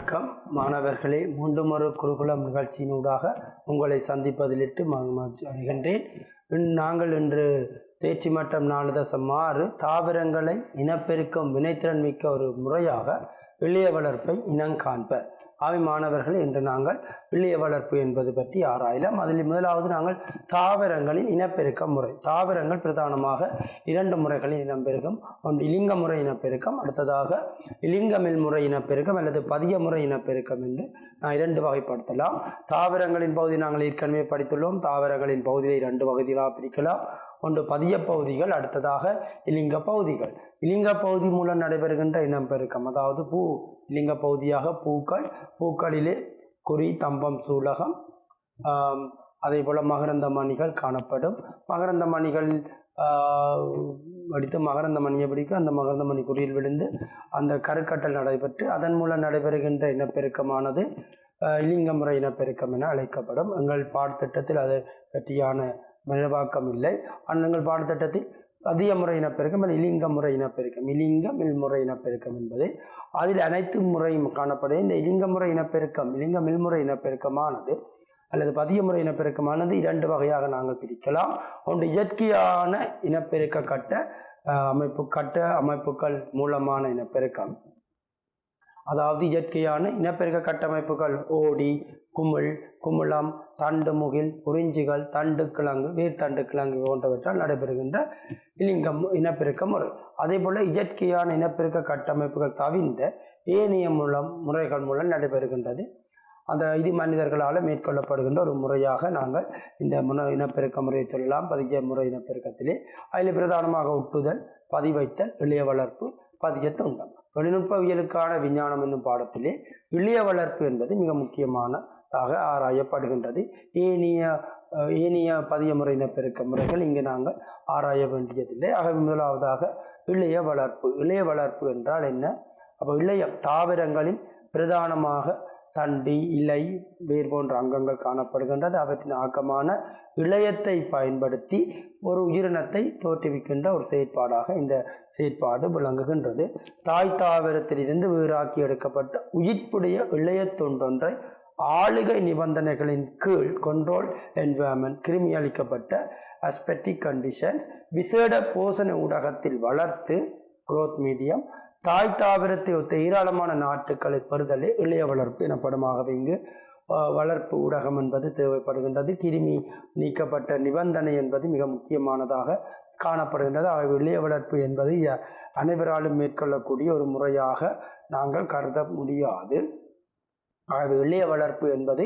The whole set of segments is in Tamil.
வணக்கம் மாணவர்களே, மீண்டும் ஒரு குருகுலம் நிகழ்ச்சியினூடாக உங்களை சந்திப்பதிலிட்டு மகிழ்ச்சி அடைகின்றேன். நாங்கள் இன்று தேர்ச்சி மட்டம் 4.6 தாவரங்களை இனப்பெருக்கம் வினைத்திறன் மிக்க ஒரு முறையாக இளைய வளர்ப்பை இனங்காண்ப. மாணவர்கள், இன்று நாங்கள் இளைய வளர்ப்பு என்பது பற்றி ஆராயலாம். அதில் முதலாவது நாங்கள் தாவரங்களின் இனப்பெருக்க முறை. தாவரங்கள் பிரதானமாக 2 முறைகளில் இனப்பெருக்கம். ஒன்று இலிங்க முறை இனப்பெருக்கம், அடுத்ததாக இலிங்கமில் முறை இனப்பெருக்கம் அல்லது பதிய முறை இனப்பெருக்கம் என்று 2 வகைப்படுத்தலாம். தாவரங்களின் பகுதி நாங்கள் ஏற்கனவே படித்துள்ளோம். தாவரங்களின் பகுதியை 2 வகைகளாக பிரிக்கலாம். ஒன்று பதிய பகுதிகள், அடுத்ததாக இலிங்க பகுதிகள். இலிங்க பகுதி மூலம் நடைபெறுகின்ற இனப்பெருக்கம், அதாவது இலிங்க பகுதியாக பூக்களிலே குறி, தம்பம், சூலகம், அதே போல மகரந்த மணிகள் காணப்படும். மகரந்த மணிகள் வடித்து மகரந்த மணியை பிடிக்க அந்த மகரந்த மணி குறியில் விழுந்து அந்த கருக்கட்டல் நடைபெற்று அதன் மூலம் நடைபெறுகின்ற இனப்பெருக்கமானது இலிங்க முறை இனப்பெருக்கம் என அழைக்கப்படும். எங்கள் பாடத்திட்டத்தில் அதை பற்றியான விரிவாக்கம் இல்லை. எங்கள் பாடத்திட்டத்தில் பதிய முறை இனப்பெருக்கம் அல்லது இலிங்க முறை இனப்பெருக்கம், இலிங்க மில்முறை இனப்பெருக்கம் என்பது அதில் அனைத்து முறையும் காணப்படும். இந்த இலிங்க முறை இனப்பெருக்கம், இலிங்க மில்முறை இனப்பெருக்கமானது அல்லது பதிய முறை இனப்பெருக்கமானது 2 வகையாக நாங்கள் பிரிக்கலாம். ஒன்று இயற்கையான இனப்பெருக்க கட்ட அமைப்புகள் மூலமான இனப்பெருக்கம், அதாவது இயற்கையான இனப்பெருக்க கட்டமைப்புகள் ஓடி, குமிழம், தண்டு முகில், குறிஞ்சிகள், தண்டு கிழங்கு, வேர்த்தண்டு கிழங்கு போன்றவற்றால் நடைபெறுகின்ற இலிங்கம் இனப்பெருக்க முறை. அதே போல இயற்கையான இனப்பெருக்க கட்டமைப்புகள் தவிர்ந்த ஏனைய முறைகள் மூலம் நடைபெறுகின்றது. இது மனிதர்களால் மேற்கொள்ளப்படுகின்ற ஒரு முறையாக நாங்கள் இந்த இனப்பெருக்க முறையை சொல்லலாம். பதிய முறை இனப்பெருக்கத்திலே அதில் பிரதானமாக ஒட்டுதல், பதிவைத்தல், இளைய வளர்ப்பு, பதிய துண்டம். தொழில்நுட்பவியலுக்கான விஞ்ஞானம் என்னும் பாடத்திலே இளைய வளர்ப்பு என்பது மிக முக்கியமானதாக ஆராயப்படுகின்றது. ஏனைய பதிய முறை இனப்பெருக்க முறைகள் இங்கு நாங்கள் ஆராய வேண்டியதில்லை. ஆகவே முதலாவதாக இளைய வளர்ப்பு. இளைய வளர்ப்பு என்றால் என்ன? அப்போ தாவரங்களில் பிரதானமாக தண்டி, இலை, வேர் போன்ற அங்கங்கள் காணப்படுகின்றது. அவற்றின் ஆக்கமான இளையத்தை பயன்படுத்தி ஒரு உயிரினத்தை தோற்றுவிக்கின்ற ஒரு செயற்பாடாக இந்த செயற்பாடு விளங்குகின்றது. தாய் தாவரத்திலிருந்து வேறாக்கி எடுக்கப்பட்ட உயிர்ப்புடைய இளைய தொண்டொன்றை ஆளுகை நிபந்தனைகளின் கீழ் கண்ட்ரோல் என்வாயர்மெண்ட், கிருமி அளிக்கப்பட்ட அஸ்பெட்டிக் கண்டிஷன்ஸ், விசேட போஷண ஊடகத்தில் வளர்த்து குரோத் மீடியம், தாய் தாவரத்தை ஒத்த ஏராளமான நாட்டுக்களை பெறுதலே இளைய வளர்ப்பு எனப்படுமாகவே இங்கு வளர்ப்பு ஊடகம் என்பது தேவைப்படுகின்றது. கிருமி நீக்கப்பட்ட நிபந்தனை என்பது மிக முக்கியமானதாக காணப்படுகின்றது. ஆகவே இளைய வளர்ப்பு என்பது அனைவராலும் மேற்கொள்ளக்கூடிய ஒரு முறையாக நாங்கள் கருத முடியாது. ஆகவே இளைய வளர்ப்பு என்பது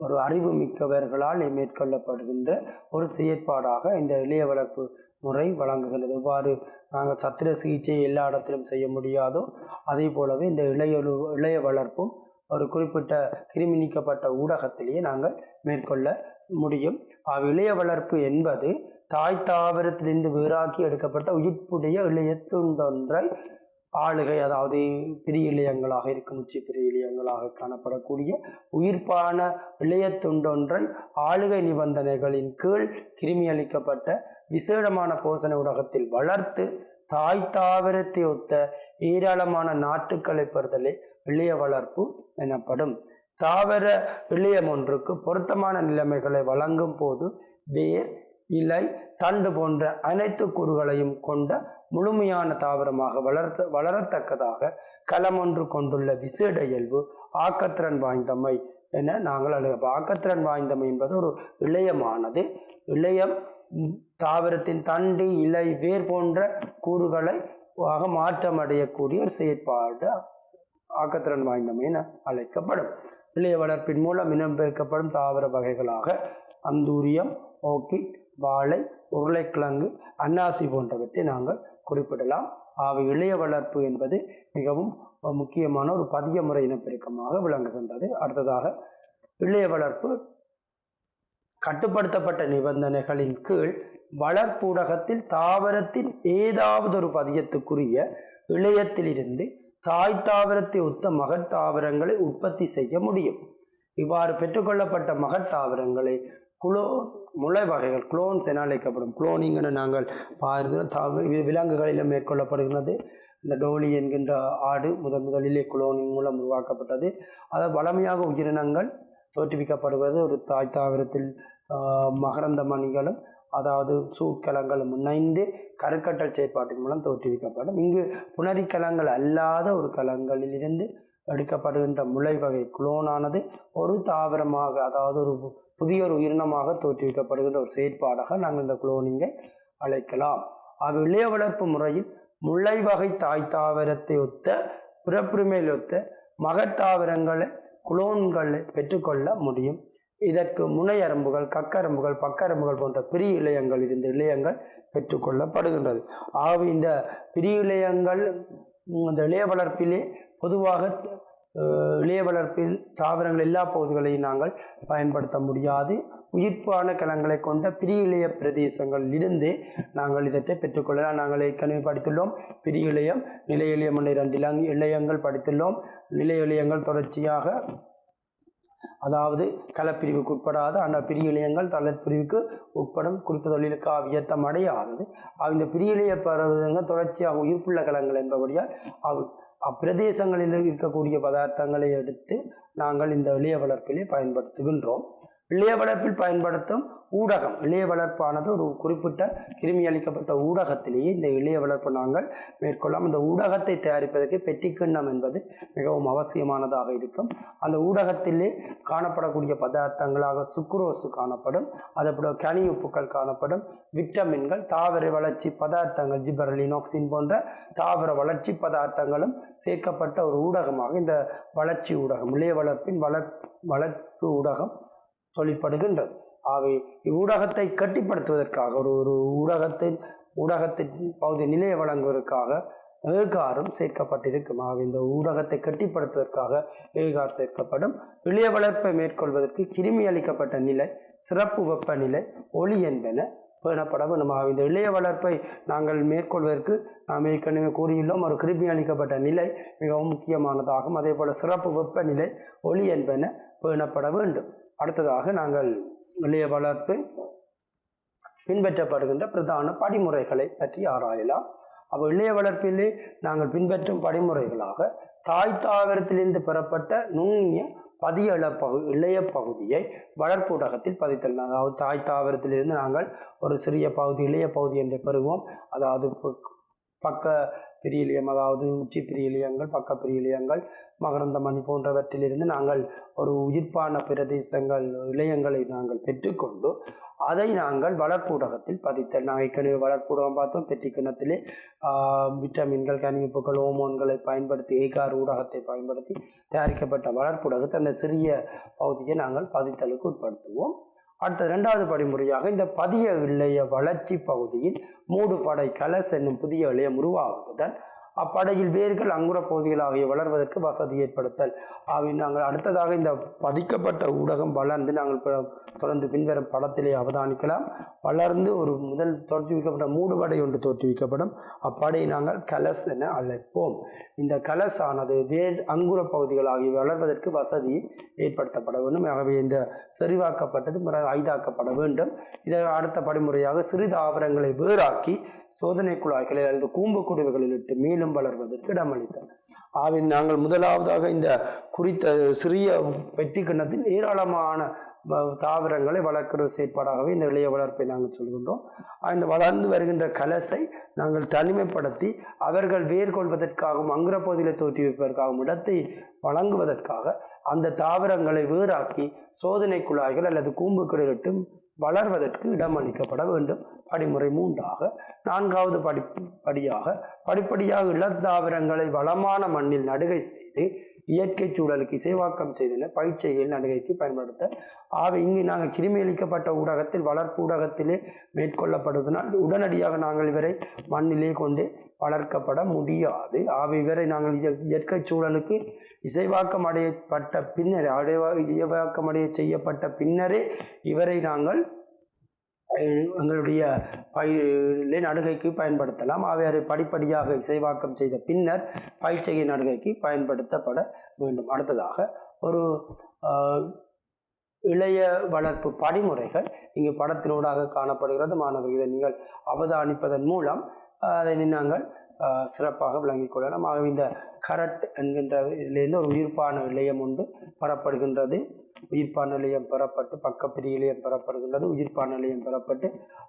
ஒரு அறிவு மிக்கவர்களால் மேற்கொள்ளப்படுகின்ற ஒரு செயற்பாடாக இந்த இளைய வளர்ப்பு முறை வழங்குகின்றது. இவ்வாறு நாங்கள் சத்திர சிகிச்சை எல்லா இடத்திலும் செய்ய முடியாதோ அதே போலவே இந்த இளைய வளர்ப்பும் ஒரு குறிப்பிட்ட கிருமி நீக்கப்பட்ட ஊடகத்திலேயே நாங்கள் மேற்கொள்ள முடியும். இளைய வளர்ப்பு என்பது தாய் தாவரத்திலிருந்து வேறாக்கி எடுக்கப்பட்ட உயிர்ப்புடைய இளைய துண்டொன்றை ஆளுகை, அதாவது பிரிய இளையங்களாக இருக்கும், உச்சி பிரிய இளையங்களாக காணப்படக்கூடிய உயிர்ப்பான இளைய துண்டொன்றை ஆளுகை நிபந்தனைகளின் கீழ் கிருமி அளிக்கப்பட்ட விசேடமான போஷண ஊடகத்தில் வளர்த்து தாய் தாவரத்தை ஒத்த ஏராளமான நாட்டுக்களை பெறுதலே இளைய வளர்ப்பு எனப்படும். தாவர இளையம் ஒன்றுக்கு பொருத்தமான நிலைமைகளை வழங்கும் போது வேர், இலை, தண்டு போன்ற அனைத்து கூறுகளையும் கொண்ட முழுமையான தாவரமாக வளரத்தக்கதாக களம் ஒன்று கொண்டுள்ள விசேட இயல்பு ஆக்கத்திறன் வாய்ந்தமை என நாங்கள் ஆக்கத்திறன் வாய்ந்தமை என்பது ஒரு இளையமானது. இளையம் தாவரத்தின் தண்டு, இலை, வேர் போன்ற கூறுகளை மாற்றம் அடையக்கூடிய ஒரு செயற்பாடு ஆக்கத்திறன் வாய்ந்தமை என அழைக்கப்படும். இளைய வளர்ப்பின் மூலம் இனம்பெருக்கப்படும் தாவர வகைகளாக அந்தூரியம், ஓர்கிட், வாழை, உருளைக்கிழங்கு, அன்னாசி போன்றவற்றை நாங்கள் குறிப்பிடலாம். இளைய வளர்ப்பு என்பது மிகவும் முக்கியமான ஒரு பதிய முறை இனப்பெருக்கமாக விளங்குகின்றது. அடுத்ததாக இளைய வளர்ப்பு கட்டுப்படுத்தப்பட்ட நிபந்தனைகளின் கீழ் வளர்ப்பூடகத்தில் தாவரத்தின் ஏதாவது ஒரு பதியத்துக்குரிய இளையத்திலிருந்து தாய் தாவரத்தை ஒத்த மகத்தாவரங்களை உற்பத்தி செய்ய முடியும். இவ்வாறு பெற்றுக்கொள்ளப்பட்ட மகத்தாவரங்களை முளை வகைகள் குளோன்ஸ் என அழைக்கப்படும். குளோனிங் என நாங்கள் விலங்குகளிலும் மேற்கொள்ளப்படுகிறது. இந்த டோலி என்கின்ற ஆடு முதலிலே குளோனிங் மூலம் உருவாக்கப்பட்டது. அதை வளமையாக உயிரினங்கள் தோற்றுவிக்கப்படுவது ஒரு தாய் தாவரத்தில் மகரந்த மணிகளும் அதாவது சூட்கலங்களும் இணைந்து கருக்கட்டல் செயற்பாட்டின் மூலம் தோற்றுவிக்கப்படும். இங்கு புணரிக்கலங்கள் அல்லாத ஒரு கலங்களிலிருந்து எடுக்கப்படுகின்ற முளை வகை குளோனானது ஒரு தாவரமாக அதாவது ஒரு புதிய ஒரு உயிரினமாக தோற்றுவிக்கப்படுகின்ற ஒரு செயற்பாடாக நாங்கள் இந்த குளோனிங்கை அழைக்கலாம். அது இளைய வளர்ப்பு முறையில் முளை வகை தாய் தாவரத்தை ஒத்த பிறப்புரிமையில் ஒத்த மகத்தாவரங்களை குளோன்களை பெற்றுக்கொள்ள முடியும். இதற்கு முனையரம்புகள், கக்கரம்புகள், பக்கரம்புகள் போன்ற பிரிய இழையங்கள் இருந்து இழையங்கள் பெற்றுக்கொள்ளப்படுகின்றது. ஆகவே இந்த பிரிய இழையங்கள் இந்த இளைய வளர்ப்பிலே பொதுவாக இளைய வளர்ப்பில் தாவரங்கள் எல்லா பகுதிகளையும் நாங்கள் பயன்படுத்த முடியாது. உயிர்ப்பான கலங்களை கொண்ட பிரிய இளைய பிரதேசங்களில் இருந்து நாங்கள் இதற்றை பெற்றுக்கொள்ளலாம். நாங்கள் ஏற்கனவே படித்துள்ளோம். பிரிய இளையம், நிலை இளையம் என்ற 2 இளையங்கள் படித்துள்ளோம். நிலை இளையங்கள் தொடர்ச்சியாக அதாவது களப்பிரிவுக்கு உட்படாத அந்த பிரிய இளையங்கள் தளப்பிரிவுக்கு உட்படும் குறித்த தொழிலுக்கு அவியத்தம் அடையாதது. இந்த பிரிய இளைய பருவங்கள் தொடர்ச்சியாக உயிர்ப்புள்ள கலங்கள் என்பபடியால் அப்பிரதேசங்களில் இருக்கக்கூடிய பதார்த்தங்களை எடுத்து நாங்கள் இந்த இளைய வளர்ப்பிலே பயன்படுத்துகின்றோம். இளைய வளர்ப்பில் பயன்படுத்தும் ஊடகம், இளைய வளர்ப்பானது ஒரு குறிப்பிட்ட கிருமி அளிக்கப்பட்ட ஊடகத்திலேயே இந்த இளைய வளர்ப்பு நாங்கள் மேற்கொள்ளலாம். இந்த ஊடகத்தை தயாரிப்பதற்கு பெட்டிக்கிண்ணம் என்பது மிகவும் அவசியமானதாக இருக்கும். அந்த ஊடகத்திலே காணப்படக்கூடிய பதார்த்தங்களாக சுக்ரோசு காணப்படும், அதேபோல கனி உப்புக்கள் காணப்படும், விட்டமின்கள், தாவர வளர்ச்சி பதார்த்தங்கள், ஜிபரலினோக்சின் போன்ற தாவர வளர்ச்சி பதார்த்தங்களும் சேர்க்கப்பட்ட ஒரு ஊடகமாக இந்த வளர்ச்சி ஊடகம், இளைய வளர்ப்பின் வளர்ப்பு ஊடகம் தொழிற்படுகின்றது. ஆகவே இவ்வூடகத்தை கட்டிப்படுத்துவதற்காக ஒரு ஊடகத்தின் பகுதி நிலையை வழங்குவதற்காக ஏகாரும் சேர்க்கப்பட்டிருக்கும். ஆகவே இந்த ஊடகத்தை கட்டிப்படுத்துவதற்காக ஏகார் சேர்க்கப்படும். இளைய வளர்ப்பை மேற்கொள்வதற்கு கிருமி அளிக்கப்பட்ட நிலை, சிறப்பு வெப்பநிலை, ஒளி என்பன பேணப்பட வேண்டும். இந்த இளைய வளர்ப்பை நாங்கள் மேற்கொள்வதற்கு நாம் ஏற்கனவே கூறியுள்ளோம். ஒரு கிருமி அளிக்கப்பட்ட நிலை மிகவும் முக்கியமானதாகும். அதே போல சிறப்பு வெப்பநிலை, ஒளி என்பன பேணப்பட வேண்டும். அடுத்ததாக நாங்கள் இளைய வளர்ப்பு பின்பற்றப்படுகின்ற பிரதான படிமுறைகளை பற்றி ஆராயலாம். அப்போ இளைய வளர்ப்பிலே நாங்கள் பின்பற்றும் படிமுறைகளாக தாய் தாவரத்திலிருந்து பெறப்பட்ட நுண்ணிய பதிய இளைய பகுதியை வளர்ப்பு ஊடகத்தில் பதித்தல். அதாவது தாய் தாவரத்திலிருந்து நாங்கள் ஒரு சிறிய பகுதி இளைய பகுதி என்று பெறுவோம். அதாவது பக்க பிரியலியம், அதாவது உச்சி பிரியலியங்கள், பக்க பிரியலியங்கள், மகரந்த மணி போன்றவற்றிலிருந்து நாங்கள் ஒரு உயிர்ப்பான பிரதேசங்கள் இளையங்களை நாங்கள் பெற்றுக்கொண்டு அதை நாங்கள் வளர்ப்பு ஊடகத்தில் பதித்தல். நாங்கள் ஏற்கனவே வளர்ப்பு ஊடகம் பார்த்தோம். பெட்டி கிணத்திலே விட்டமின்கள், கனிப்புகள், ஹோமோன்களை பயன்படுத்தி ஏகார் ஊடகத்தை பயன்படுத்தி தயாரிக்கப்பட்ட வளர்ப்பு ஊடகத்தை அந்த சிறிய பகுதியை நாங்கள் பதித்தலுக்கு உட்படுத்துவோம். அடுத்த 2வது படிமுறையாக இந்த பதிய இளைய வளர்ச்சி பகுதியில் மூடு படை கலஸ் என்னும் புதிய இளையம் உருவாகுவதுடன் அப்படையில் வேர்கள் அங்குர பகுதிகள் ஆகிய வளர்வதற்கு வசதி ஏற்படுத்தல். நாங்கள் அடுத்ததாக இந்த பதிக்கப்பட்ட ஊடகம் வளர்ந்து நாங்கள் தொடர்ந்து பின்வரும் படத்திலே அவதானிக்கலாம். வளர்ந்து ஒரு முதல் தோற்றுவிக்கப்பட்ட மூடுபடை ஒன்று தோற்றுவிக்கப்படும். அப்படையை நாங்கள் கலஸ் என அழைப்போம். இந்த கலஸ் ஆனது வேர் அங்குர பகுதிகள் ஆகிய வளர்வதற்கு வசதி ஏற்படுத்தப்பட வேண்டும். ஆகவே இந்த செறிவாக்கப்பட்டது ஐதாக்கப்பட வேண்டும். இதை அடுத்த படிமுறையாக சிறு தாவரங்களை வேறாக்கி சோதனை குழாய்களில் அல்லது கூம்பு குடுவைகளில் இட்டு மேலும் வளர்வதற்கு இடமளித்தல். நாங்கள் முதலாவதாக இந்த குறித்த சிறிய பெட்டி கிண்ணத்தில் ஏராளமான தாவரங்களை வளர்க்கிற செயற்பாடாகவே இந்த இளைய வளர்ப்பை நாங்கள் சொல்கின்றோம். இந்த வளர்ந்து வருகின்ற கலசை நாங்கள் தனிமைப்படுத்தி அவர்கள் வேர் கொள்வதற்காகவும் அங்குர பகுதியில் தோற்றுவிப்பதற்காகவும் இடத்தை வழங்குவதற்காக அந்த தாவரங்களை வேறாக்கி சோதனை குழாய்கள் அல்லது கூம்புகளிலிட்டு வளர்வதற்கு இடமளிக்கப்பட வேண்டும். படிமுறை 3ஆக 4வது படிப்படியாக இளத்தாவரங்களை வளமான மண்ணில் நடுகை செய்து இயற்கை சூழலுக்கு இசைவாக்கம் செய்தன பயிற்சிகள் நடுகைக்கு பயன்படுத்த. இங்கு நாங்கள் கிருமி அளிக்கப்பட்ட ஊடகத்தில் வளர்ப்பு ஊடகத்திலே மேற்கொள்ளப்படுவதனால் உடனடியாக நாங்கள் இவரை மண்ணிலே கொண்டு வளர்க்கப்பட முடியாது. இவரை நாங்கள் இயற்கை சூழலுக்கு இசைவாக்கம் அடையப்பட்ட பின்னரே இசைவாக்கம் அடைய செய்யப்பட்ட பின்னரே இவரை நாங்கள் எங்களுடைய நடுகைக்கு பயன்படுத்தலாம். அவை படிப்படியாக இசைவாக்கம் செய்த பின்னர் பயிற்சிகை நடுகைக்கு பயன்படுத்தப்பட வேண்டும். அடுத்ததாக ஒரு இளைய வளர்ப்பு படிமுறைகள் இங்கு படத்தினூடாக காணப்படுகிறது. மாணவர்கள் இதை நீங்கள் அவதானிப்பதன் மூலம் அதை நாங்கள் சிறப்பாக விளங்கிக் கொள்ளலாம். ஆகவே இந்த கரட் என்கின்ற இதிலிருந்து ஒரு உயிர்ப்பான இழையம் ஒன்று பெறப்படுகின்றது. உயிர்ப்பான இழையம் பெறப்பட்டு பக்கப்பெரிய இழையம் பெறப்படுகின்றது. உயிர்ப்பான இழையம் பெறப்பட்டு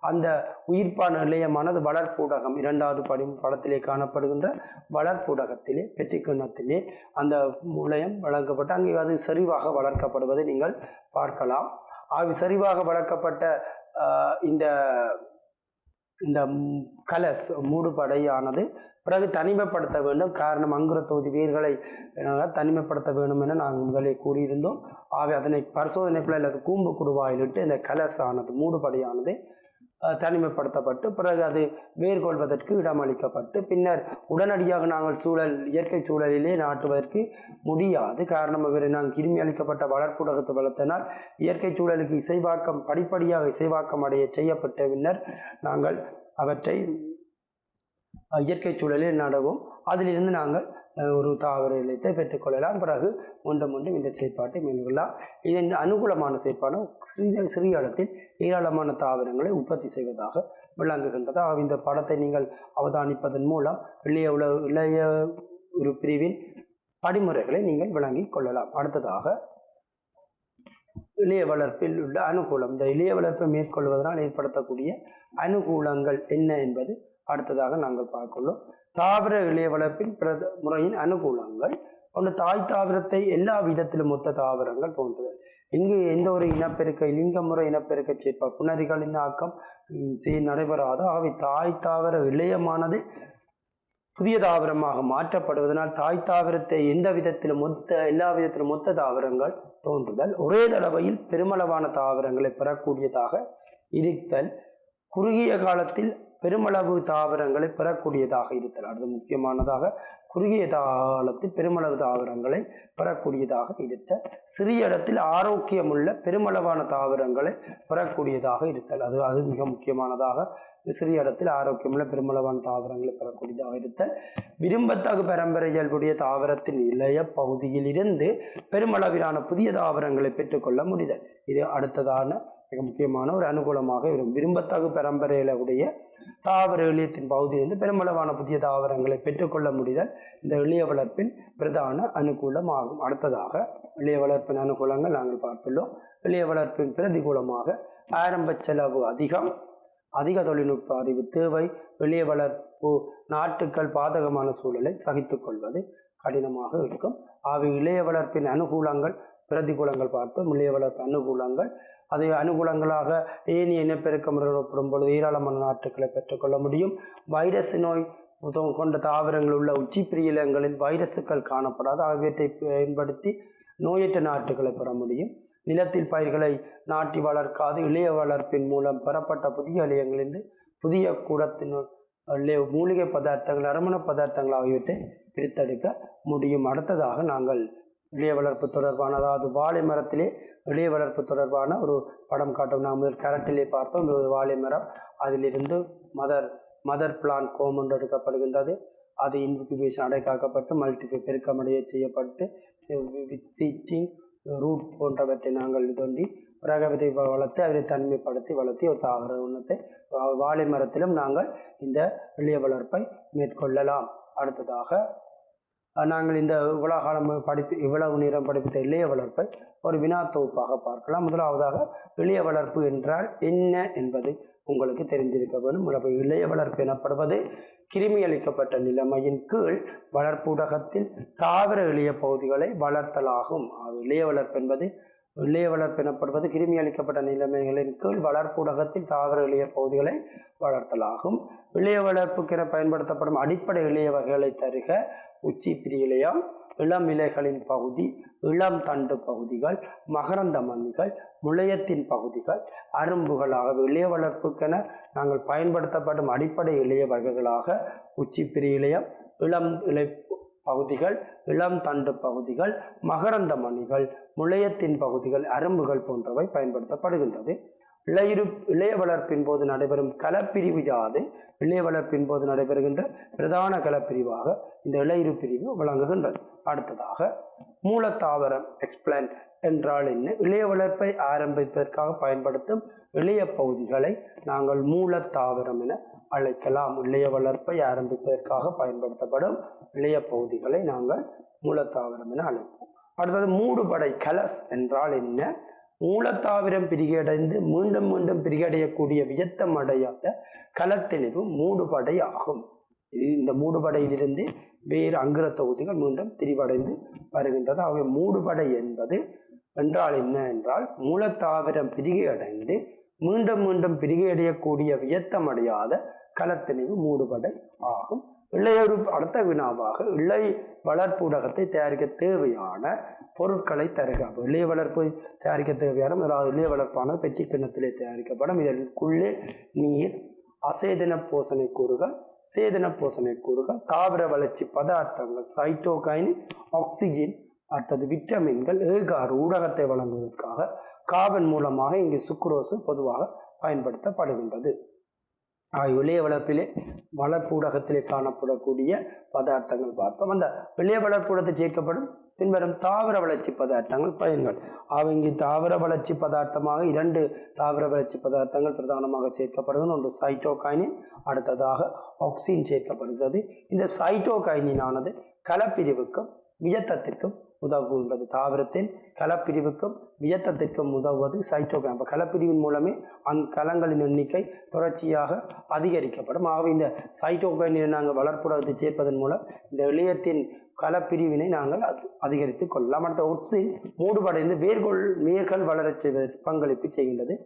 அந்த உயிர்ப்பான இழையமானது வளர்ப்பூடகம் 2வது படத்திலே காணப்படுகின்ற வளர்ப்பூடகத்திலே பெற்றிக்கிண்ணத்திலே அந்த இழையம் வளர்க்கப்பட்டு அங்கே அது செறிவாக வளர்க்கப்படுவதை நீங்கள் பார்க்கலாம். செறிவாக வளர்க்கப்பட்ட இந்த இந்த கலஸ் மூடுபடையானது பிறகு தனிமைப்படுத்த வேண்டும். காரணம் அங்குர தொகுதி வேர்களை தனிமைப்படுத்த வேண்டும் என நாங்கள் முதலே கூறியிருந்தோம். அதனை பரிசோதனைக்குள்ள அல்லது கூம்பு குடுவாயிலிட்டு இந்த கலஸ் ஆனது மூடுபடையானது தனிமைப்படுத்தப்பட்டு பிறகு அது வேர்கொள்வதற்கு இடமளிக்கப்பட்டு பின்னர் உடனடியாக நாங்கள் இயற்கை சூழலிலே நாட்டுவதற்கு முடியாது. காரணம் இவரை நாங்கள் கிருமி அளிக்கப்பட்ட வளர்ப்புடகத்தை வளர்த்தனால் இயற்கை சூழலுக்கு படிப்படியாக இசைவாக்கம் அடைய செய்யப்பட்ட பின்னர் நாங்கள் அவற்றை இயற்கை சூழலில் நடவும். அதிலிருந்து நாங்கள் ஒரு தாவர இலையத்தை பெற்றுக்கொள்ளலாம். பிறகு ஒன்றும் இந்த செயற்பாட்டை மேற்கொள்ளலாம். இதன் அனுகூலமான செயற்பாடு சிறிய இடத்தில் ஏராளமான தாவரங்களை உற்பத்தி செய்வதாக விளங்குகின்றது. இந்த படத்தை நீங்கள் அவதானிப்பதன் மூலம் இளைய ஒரு பிரிவின் படிமுறைகளை நீங்கள் விளங்கிக் கொள்ளலாம். அடுத்ததாக இளைய வளர்ப்பில் உள்ள அனுகூலம். இந்த இளைய வளர்ப்பை மேற்கொள்வதனால் ஏற்படுத்தக்கூடிய அனுகூலங்கள் என்ன என்பது அடுத்ததாக நாங்கள் பார்க்கலாம். தாவர இளைய வளர்ப்பின் முறையின் அனுகூலங்கள். ஒன்று, தாய் தாவரத்தை எல்லா விதத்திலும் ஒத்த தாவரங்கள் தோன்றுதல். இங்கு எந்த ஒரு இனப்பெருக்க லிங்க முறை இனப்பெருக்க சேர்ப்பா புணரிகளின் ஆக்கம் நடைபெறாது. ஆகவே தாய் தாவர இளையமானது புதிய தாவரமாக மாற்றப்படுவதனால் தாய் தாவரத்தை எல்லா விதத்திலும் ஒத்த தாவரங்கள் தோன்றுதல். ஒரே தடவையில் பெருமளவான தாவரங்களை பெறக்கூடியதாக இருத்தல். குறுகிய காலத்தில் பெருமளவு தாவரங்களை பெறக்கூடியதாக இருத்தல். அது முக்கியமானதாக குறுகிய காலத்தில் பெருமளவு தாவரங்களை பெறக்கூடியதாக இருத்தல். சிறிய இடத்தில் ஆரோக்கியமுள்ள பெருமளவான தாவரங்களை பெறக்கூடியதாக இருத்தல். அது மிக முக்கியமானதாக. சிறிய இடத்தில் ஆரோக்கியமுள்ள பெருமளவான தாவரங்களை பெறக்கூடியதாக இருத்தல். விரும்பத்தகு பரம்பரை இயல்புடைய தாவரத்தின் இளைய பகுதியில் இருந்து பெருமளவிலான புதிய தாவரங்களை பெற்றுக்கொள்ள முடிதல். இது அடுத்ததான மிக முக்கியமான ஒரு அனுகூலமாக இருக்கும். விரும்பத்தகு பரம்பரையுடைய தாவர இளையத்தின் பகுதியிலிருந்து பெருமளவான புதிய தாவரங்களை பெற்றுக்கொள்ள முடிதல் இந்த இளைய வளர்ப்பின் பிரதான அனுகூலம் ஆகும். அடுத்ததாக இளைய வளர்ப்பின் அனுகூலங்கள் நாங்கள் பார்த்துள்ளோம். இளைய வளர்ப்பின் பிரதிகூலமாக ஆரம்ப செலவு அதிக தொழில்நுட்ப அறிவு தேவை. இளைய வளர்ப்பு நாட்டுக்கள் பாதகமான சூழலை சகித்து கொள்வது கடினமாக இருக்கும். இளைய வளர்ப்பின் அனுகூலங்கள் பிரதிகூலங்கள் பார்த்தோம். இளைய வளர்ப்பு அனுகூலங்கள் அதை அனுகூலங்களாக ஏனைய இனப்பெருக்க முறைகள் ஒப்பிடும் பொழுது ஏராளமான நாட்டுக்களை பெற்றுக்கொள்ள முடியும். வைரஸ் நோய் கொண்ட தாவரங்கள் உள்ள உச்சி பிரியலங்களில் வைரசுகள் காணப்படாது. ஆகியவற்றை பயன்படுத்தி நோயற்ற நாட்டுகளை பெற முடியும். நிலத்தில் பயிர்களை நாட்டி வளர்க்காது இளைய வளர்ப்பின் மூலம் பெறப்பட்ட புதிய இளையங்களிலிருந்து புதிய கூடத்தினுள் மூலிகை பதார்த்தங்கள் நறுமண பதார்த்தங்கள் ஆகியவற்றை பிரித்தெடுக்க முடியும். அடுத்ததாக நாங்கள் இளைய வளர்ப்பு தொடர்பான வாழை மரத்திலே இளைய வளர்ப்பு தொடர்பான ஒரு படம் காட்டும். நாம் முதல் கரட்டிலே பார்த்தோம். ஒரு வாழை மரம், அதிலிருந்து மதர் பிளான்ட் கோம் எடுக்கப்படுகின்றது. அது இன்குபேஷன் அடைக்காக்கப்பட்டு மல்டிஃபை பெருக்கமடைய செய்யப்பட்டு சீட்டிங் ரூட் போன்றவற்றை நாங்கள் தோண்டி பிறகு வளர்த்து அவரை தனிமைப்படுத்தி வளர்த்தி ஒரு தாவர உணத்தை வாழை மரத்திலும் நாங்கள் இந்த இளைய வளர்ப்பை மேற்கொள்ளலாம். அடுத்ததாக நாங்கள் இந்த இவ்வளவு நேரம் படிப்பித்த இளைய வளர்ப்பை ஒரு வினா தொகுப்பாக பார்க்கலாம். முதலாவதாக இளைய வளர்ப்பு என்றால் என்ன என்பது உங்களுக்கு தெரிஞ்சிருக்க வேண்டும். இளைய வளர்ப்பு எனப்படுவது கிருமி அளிக்கப்பட்ட நிலைமையின் கீழ் வளர்ப்பு ஊடகத்தில் தாவர இளைய பகுதிகளை வளர்த்தலாகும். இளைய வளர்ப்பு எனப்படுவது கிருமி அளிக்கப்பட்ட நிலைமைகளின் கீழ் வளர்ப்பு ஊடகத்தில் தாவர இளைய பகுதிகளை வளர்த்தலாகும். இளைய வளர்ப்புக்கென பயன்படுத்தப்படும் அடிப்படை இளைய வகைகளை தருக. உச்சி பிரியலையாம், இளம் இலைகளின் பகுதி, இளம் தண்டு பகுதிகள், மகரந்த மணிகள், முளையத்தின் பகுதிகள், அரும்புகளாக இளைய வளர்ப்புக்கென நாங்கள் பயன்படுத்தப்படும் அடிப்படை இளைய வகைகளாக உச்சி பிரியலையம், இளம் இலை பகுதிகள், இளம் தண்டு பகுதிகள், மகரந்த மணிகள், முளையத்தின் பகுதிகள், அரும்புகள் போன்றவை பயன்படுத்தப்படுகின்றது. இளைய வளர்ப்பின் போது நடைபெறும் களப்பிரிவு யாது? இளைய வளர்ப்பின் போது நடைபெறுகின்ற பிரதான களப்பிரிவாக இந்த இளையிறு பிரிவு விளங்குகின்றது. அடுத்ததாக மூலத்தாவரம் எக்ஸ்பிளைன் என்றால் என்ன? இளைய வளர்ப்பை ஆரம்பிப்பதற்காக பயன்படுத்தும் இளைய பகுதிகளை நாங்கள் மூலத்தாவரம் என அழைக்கலாம். இளைய வளர்ப்பை ஆரம்பிப்பதற்காக பயன்படுத்தப்படும் இளைய பகுதிகளை நாங்கள் மூலத்தாவரம் என அழைப்போம். அடுத்தது மூடுபடை. கலஸ் என்றால் என்ன? மூலத்தாவரம் பிரிகடைந்து மீண்டும் மீண்டும் பிரிகடையக்கூடிய வியத்தம் அடையாத கலத்தெளிவு மூடுபடை ஆகும். இந்த மூடுபடையிலிருந்து வேறு அங்குர தொகுதிகள் மீண்டும் திரிவடைந்து வருகின்றது. ஆகவே மூடுபடை என்பது என்றால் என்ன என்றால் மூலத்தாவரம் பிரிகையடைந்து மீண்டும் மீண்டும் பிரிகையடையக்கூடிய வியத்தமடையாத கலத்தெளிவு மூடுபடை ஆகும். இளையொரு அடுத்த வினாவாக இளை வளர்ப்பு ஊடகத்தை தயாரிக்க தேவையான பொருட்களை தருக. இளைய வளர்ப்பு தயாரிக்க தேவையான இளைய வளர்ப்பான பெட்டி கிண்ணத்திலே தயாரிக்கப்படும். இதற்குள்ளே நீர், அசேதன போசனை கூறுகள், சேதன போசனை கூறுகள், தாவர வளர்ச்சி பதார்த்தங்கள், சைட்டோகைனின், ஆக்சிஜன், அடுத்தது விட்டமின்கள், ஏகார் ஊடகத்தை வழங்குவதற்காக கார்பன் மூலமாக இங்கு சுக்ரோசு பொதுவாக பயன்படுத்தப்படுகின்றது. இளைய வளர்ப்பிலே வளர்ப்பு ஊடகத்திலே காணப்படக்கூடிய பதார்த்தங்கள் பார்த்தோம். அந்த இளைய வளர்ப்பு ஊடகத்தில் சேர்க்கப்படும் பின்வரும் தாவர வளர்ச்சி பதார்த்தங்கள் பயன்கள். இங்கு தாவர வளர்ச்சி பதார்த்தமாக 2 தாவர வளர்ச்சி பதார்த்தங்கள் பிரதானமாக சேர்க்கப்படுகிறது. ஒன்று சைட்டோகைனின், அடுத்ததாக ஆக்சின் சேர்க்கப்படுகிறது. இந்த சைட்டோகைனின் ஆனது கலப்பிரிவுக்கும் வியத்தத்திற்கும் உதவுகின்றது. தாவரத்தின் கலப்பிரிவுக்கும் வியத்தத்திற்கும் உதவுவது சைட்டோகைன். கலப்பிரிவின் மூலமே அங்கலங்களின் எண்ணிக்கை தொடர்ச்சியாக அதிகரிக்கப்படும். ஆகவே இந்த சைட்டோகைனை நாங்கள் வளர்ப்புடத்தை சேர்ப்பதன் மூலம் இந்த இளையத்தின் கலப்பிரிவினை நாங்கள் அதிகரித்து கொள்ளலாம். அடுத்த ஒக்சின் மூடுபடைந்து வேர்கள் வளரச் செய்வதற்கு பங்களிப்பு செய்கின்றது.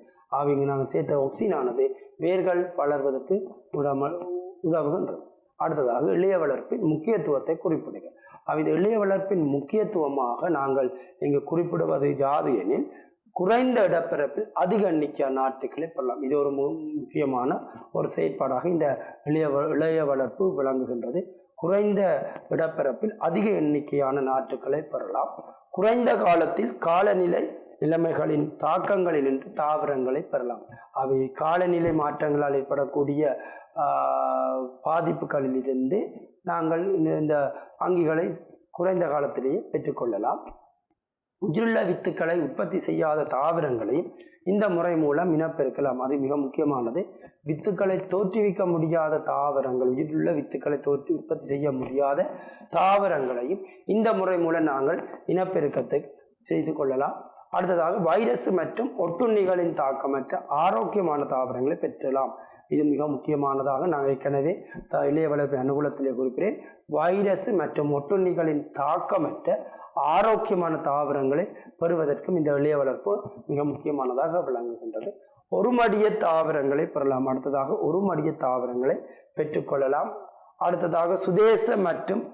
இங்கு நாங்கள் சேர்த்த ஒக்சின் ஆனது வேர்கள் வளர்வதற்கு உதவுகின்றது. அடுத்ததாக இளைய வளர்ப்பின் முக்கியத்துவத்தை குறிப்பிடுக. இந்த இளைய வளர்ப்பின் முக்கியத்துவமாக நாங்கள் இங்கு குறிப்பிடுவது யாது எனில் குறைந்த இடப்பரப்பில் அதிக எண்ணிக்கையான நாட்டுகளை பெறலாம். இது ஒரு முக்கியமான ஒரு செயற்பாடாக இந்த இளைய வளர்ப்பு விளங்குகின்றது. குறைந்த இடப்பரப்பில் அதிக எண்ணிக்கையான நாட்டுகளை பெறலாம். குறைந்த காலத்தில் காலநிலை நிலைமைகளின் தாக்கங்களினின்று தாவரங்களை பெறலாம். அவை காலநிலை மாற்றங்களால் ஏற்படக்கூடிய பாதிப்புகளிலிருந்து நாங்கள் இந்த அங்கிகளை குறைந்த காலத்திலேயே பெற்றுக்கொள்ளலாம். உயிருள்ள வித்துக்களை உற்பத்தி செய்யாத தாவரங்களையும் இந்த முறை மூலம் இனப்பெருக்கலாம். அது மிக முக்கியமானது. வித்துக்களை தோற்றுவிக்க முடியாத தாவரங்கள், உயிருள்ள வித்துக்களை உற்பத்தி செய்ய முடியாத தாவரங்களையும் இந்த முறை மூலம் நாங்கள் இனப்பெருக்கத்தை செய்து கொள்ளலாம். அடுத்ததாக வைரஸ் மற்றும் ஒட்டுண்ணிகளின் தாக்கமற்ற ஆரோக்கியமான தாவரங்களை பெற்றலாம். இது மிக முக்கியமானதாக நான் ஏற்கனவே இளைய வளர்ப்பு அனுகூலத்திலே குறிப்பிட்டேன். வைரஸ் மற்றும் ஒட்டுண்ணிகளின் தாக்கமற்ற ஆரோக்கியமான தாவரங்களை பெறுவதற்கும் இந்த இளைய வளர்ப்பு மிக முக்கியமானதாக விளங்குகின்றது. ஒரு மடிய தாவரங்களை பெறலாம். அடுத்ததாக ஒரு மடிய தாவரங்களை பெற்றுக்கொள்ளலாம். அடுத்ததாக சுதேச மற்றும்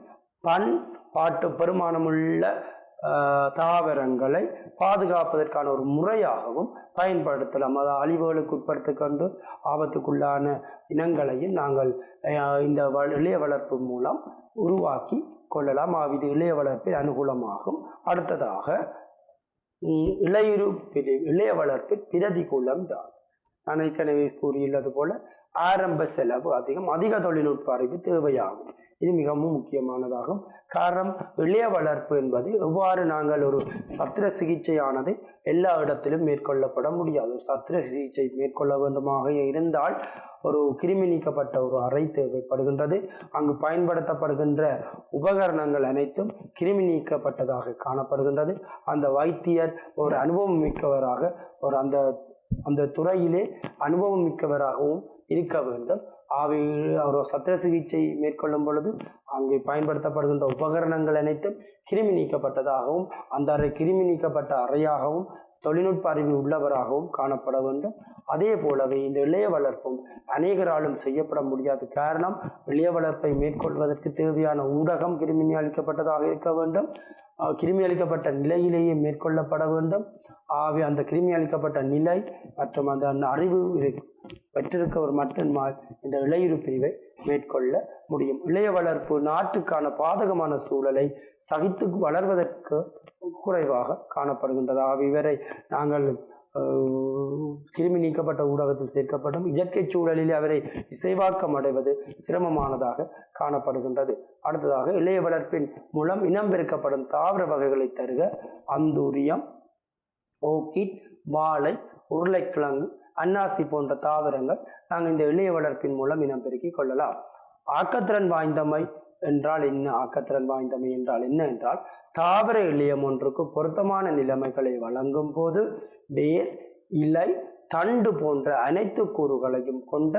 பண்பாட்டு பெருமானமுள்ள தாவரங்களை பாதுகாப்பதற்கான ஒரு முறையாகவும் பயன்படுத்தலாம். அதாவது அழிவுகளுக்கு உட்படுத்தி கொண்டு ஆபத்துக்குள்ளான இனங்களையும் நாங்கள் இந்த இளைய வளர்ப்பு மூலம் உருவாக்கி கொள்ளலாம். இது இளைய வளர்ப்பில் அனுகூலமாகும். அடுத்ததாக இளைய வளர்ப்பில் பிரதிகூலம் தான். நான் ஏற்கனவே கூறியுள்ளது போல ஆரம்ப செலவு அதிக தொழில்நுட்ப அறிவு தேவையாகும். இது மிகவும் முக்கியமானதாகும். காரணம், இளைய வளர்ப்பு என்பது எவ்வாறு நாங்கள் ஒரு சத்திர சிகிச்சையானது எல்லா இடத்திலும் மேற்கொள்ளப்பட முடியாது. சத்திர சிகிச்சை மேற்கொள்ள வேண்டுமாக இருந்தால் ஒரு கிருமி நீக்கப்பட்ட ஒரு அறை தேவைப்படுகின்றது. அங்கு பயன்படுத்தப்படுகின்ற உபகரணங்கள் அனைத்தும் கிருமி நீக்கப்பட்டதாக காணப்படுகின்றது. அந்த வைத்தியர் ஒரு அனுபவம் மிக்கவராக அந்த துறையிலே அனுபவம் மிக்கவராகவும் இருக்க வேண்டும். ஒரு சத்திர சிகிச்சை மேற்கொள்ளும் பொழுது அங்கே பயன்படுத்தப்படுகின்ற உபகரணங்கள் அனைத்தும் கிருமி நீக்கப்பட்டதாகவும் அந்த அறை கிருமி நீக்கப்பட்ட அறையாகவும் தொழில்நுட்ப அறிவு உள்ளவராகவும் காணப்பட வேண்டும். அதே போலவே இந்த இளைய வளர்ப்பும் அநேகராலும் செய்யப்பட முடியாது. காரணம், இளைய வளர்ப்பை மேற்கொள்வதற்கு தேவையான ஊடகம் கிருமி அளிக்கப்பட்டதாக இருக்க வேண்டும். கிருமி அளிக்கப்பட்ட நிலையிலேயே மேற்கொள்ளப்பட வேண்டும். அந்த கிருமி அளிக்கப்பட்ட நிலை மற்றும் அந்த அறிவு பெற்றிருக்கவர் மட்டும்தான் இந்த இளையுறு பிரிவை மேற்கொள்ள முடியும். இளைய வளர்ப்பு நாட்டுக்கான பாதகமான சூழலை சகித்து வளர்வதற்கு குறைவாக காணப்படுகின்றது. இவரை நாங்கள் கிருமி நீக்கப்பட்ட ஊடகத்தில் சேர்க்கப்படும் இயற்கை சூழலில் அவரை இசைவாக்கம் அடைவது சிரமமானதாக காணப்படுகின்றது. அடுத்ததாக இளைய வளர்ப்பின் மூலம் இனம் பெருக்கப்படும் தாவர வகைகளை தருக. அந்தூரியம், ஓர்கிட், வாழை, உருளைக்கிழங்கு, அன்னாசி போன்ற தாவரங்கள் நாங்கள் இந்த இளைய வளர்ப்பின் மூலம் இனப்பெருக்கிக் கொள்ளலாம். ஆக்கத்திறன் வாய்ந்தமை என்றால் என்ன? ஆக்கத்திறன் வாய்ந்தமை என்றால் என்ன என்றால், தாவர இழையம் ஒன்றுக்கு பொருத்தமான நிலைமைகளை வழங்கும் போது வேர், இலை, தண்டு போன்ற அனைத்து கூறுகளையும் கொண்ட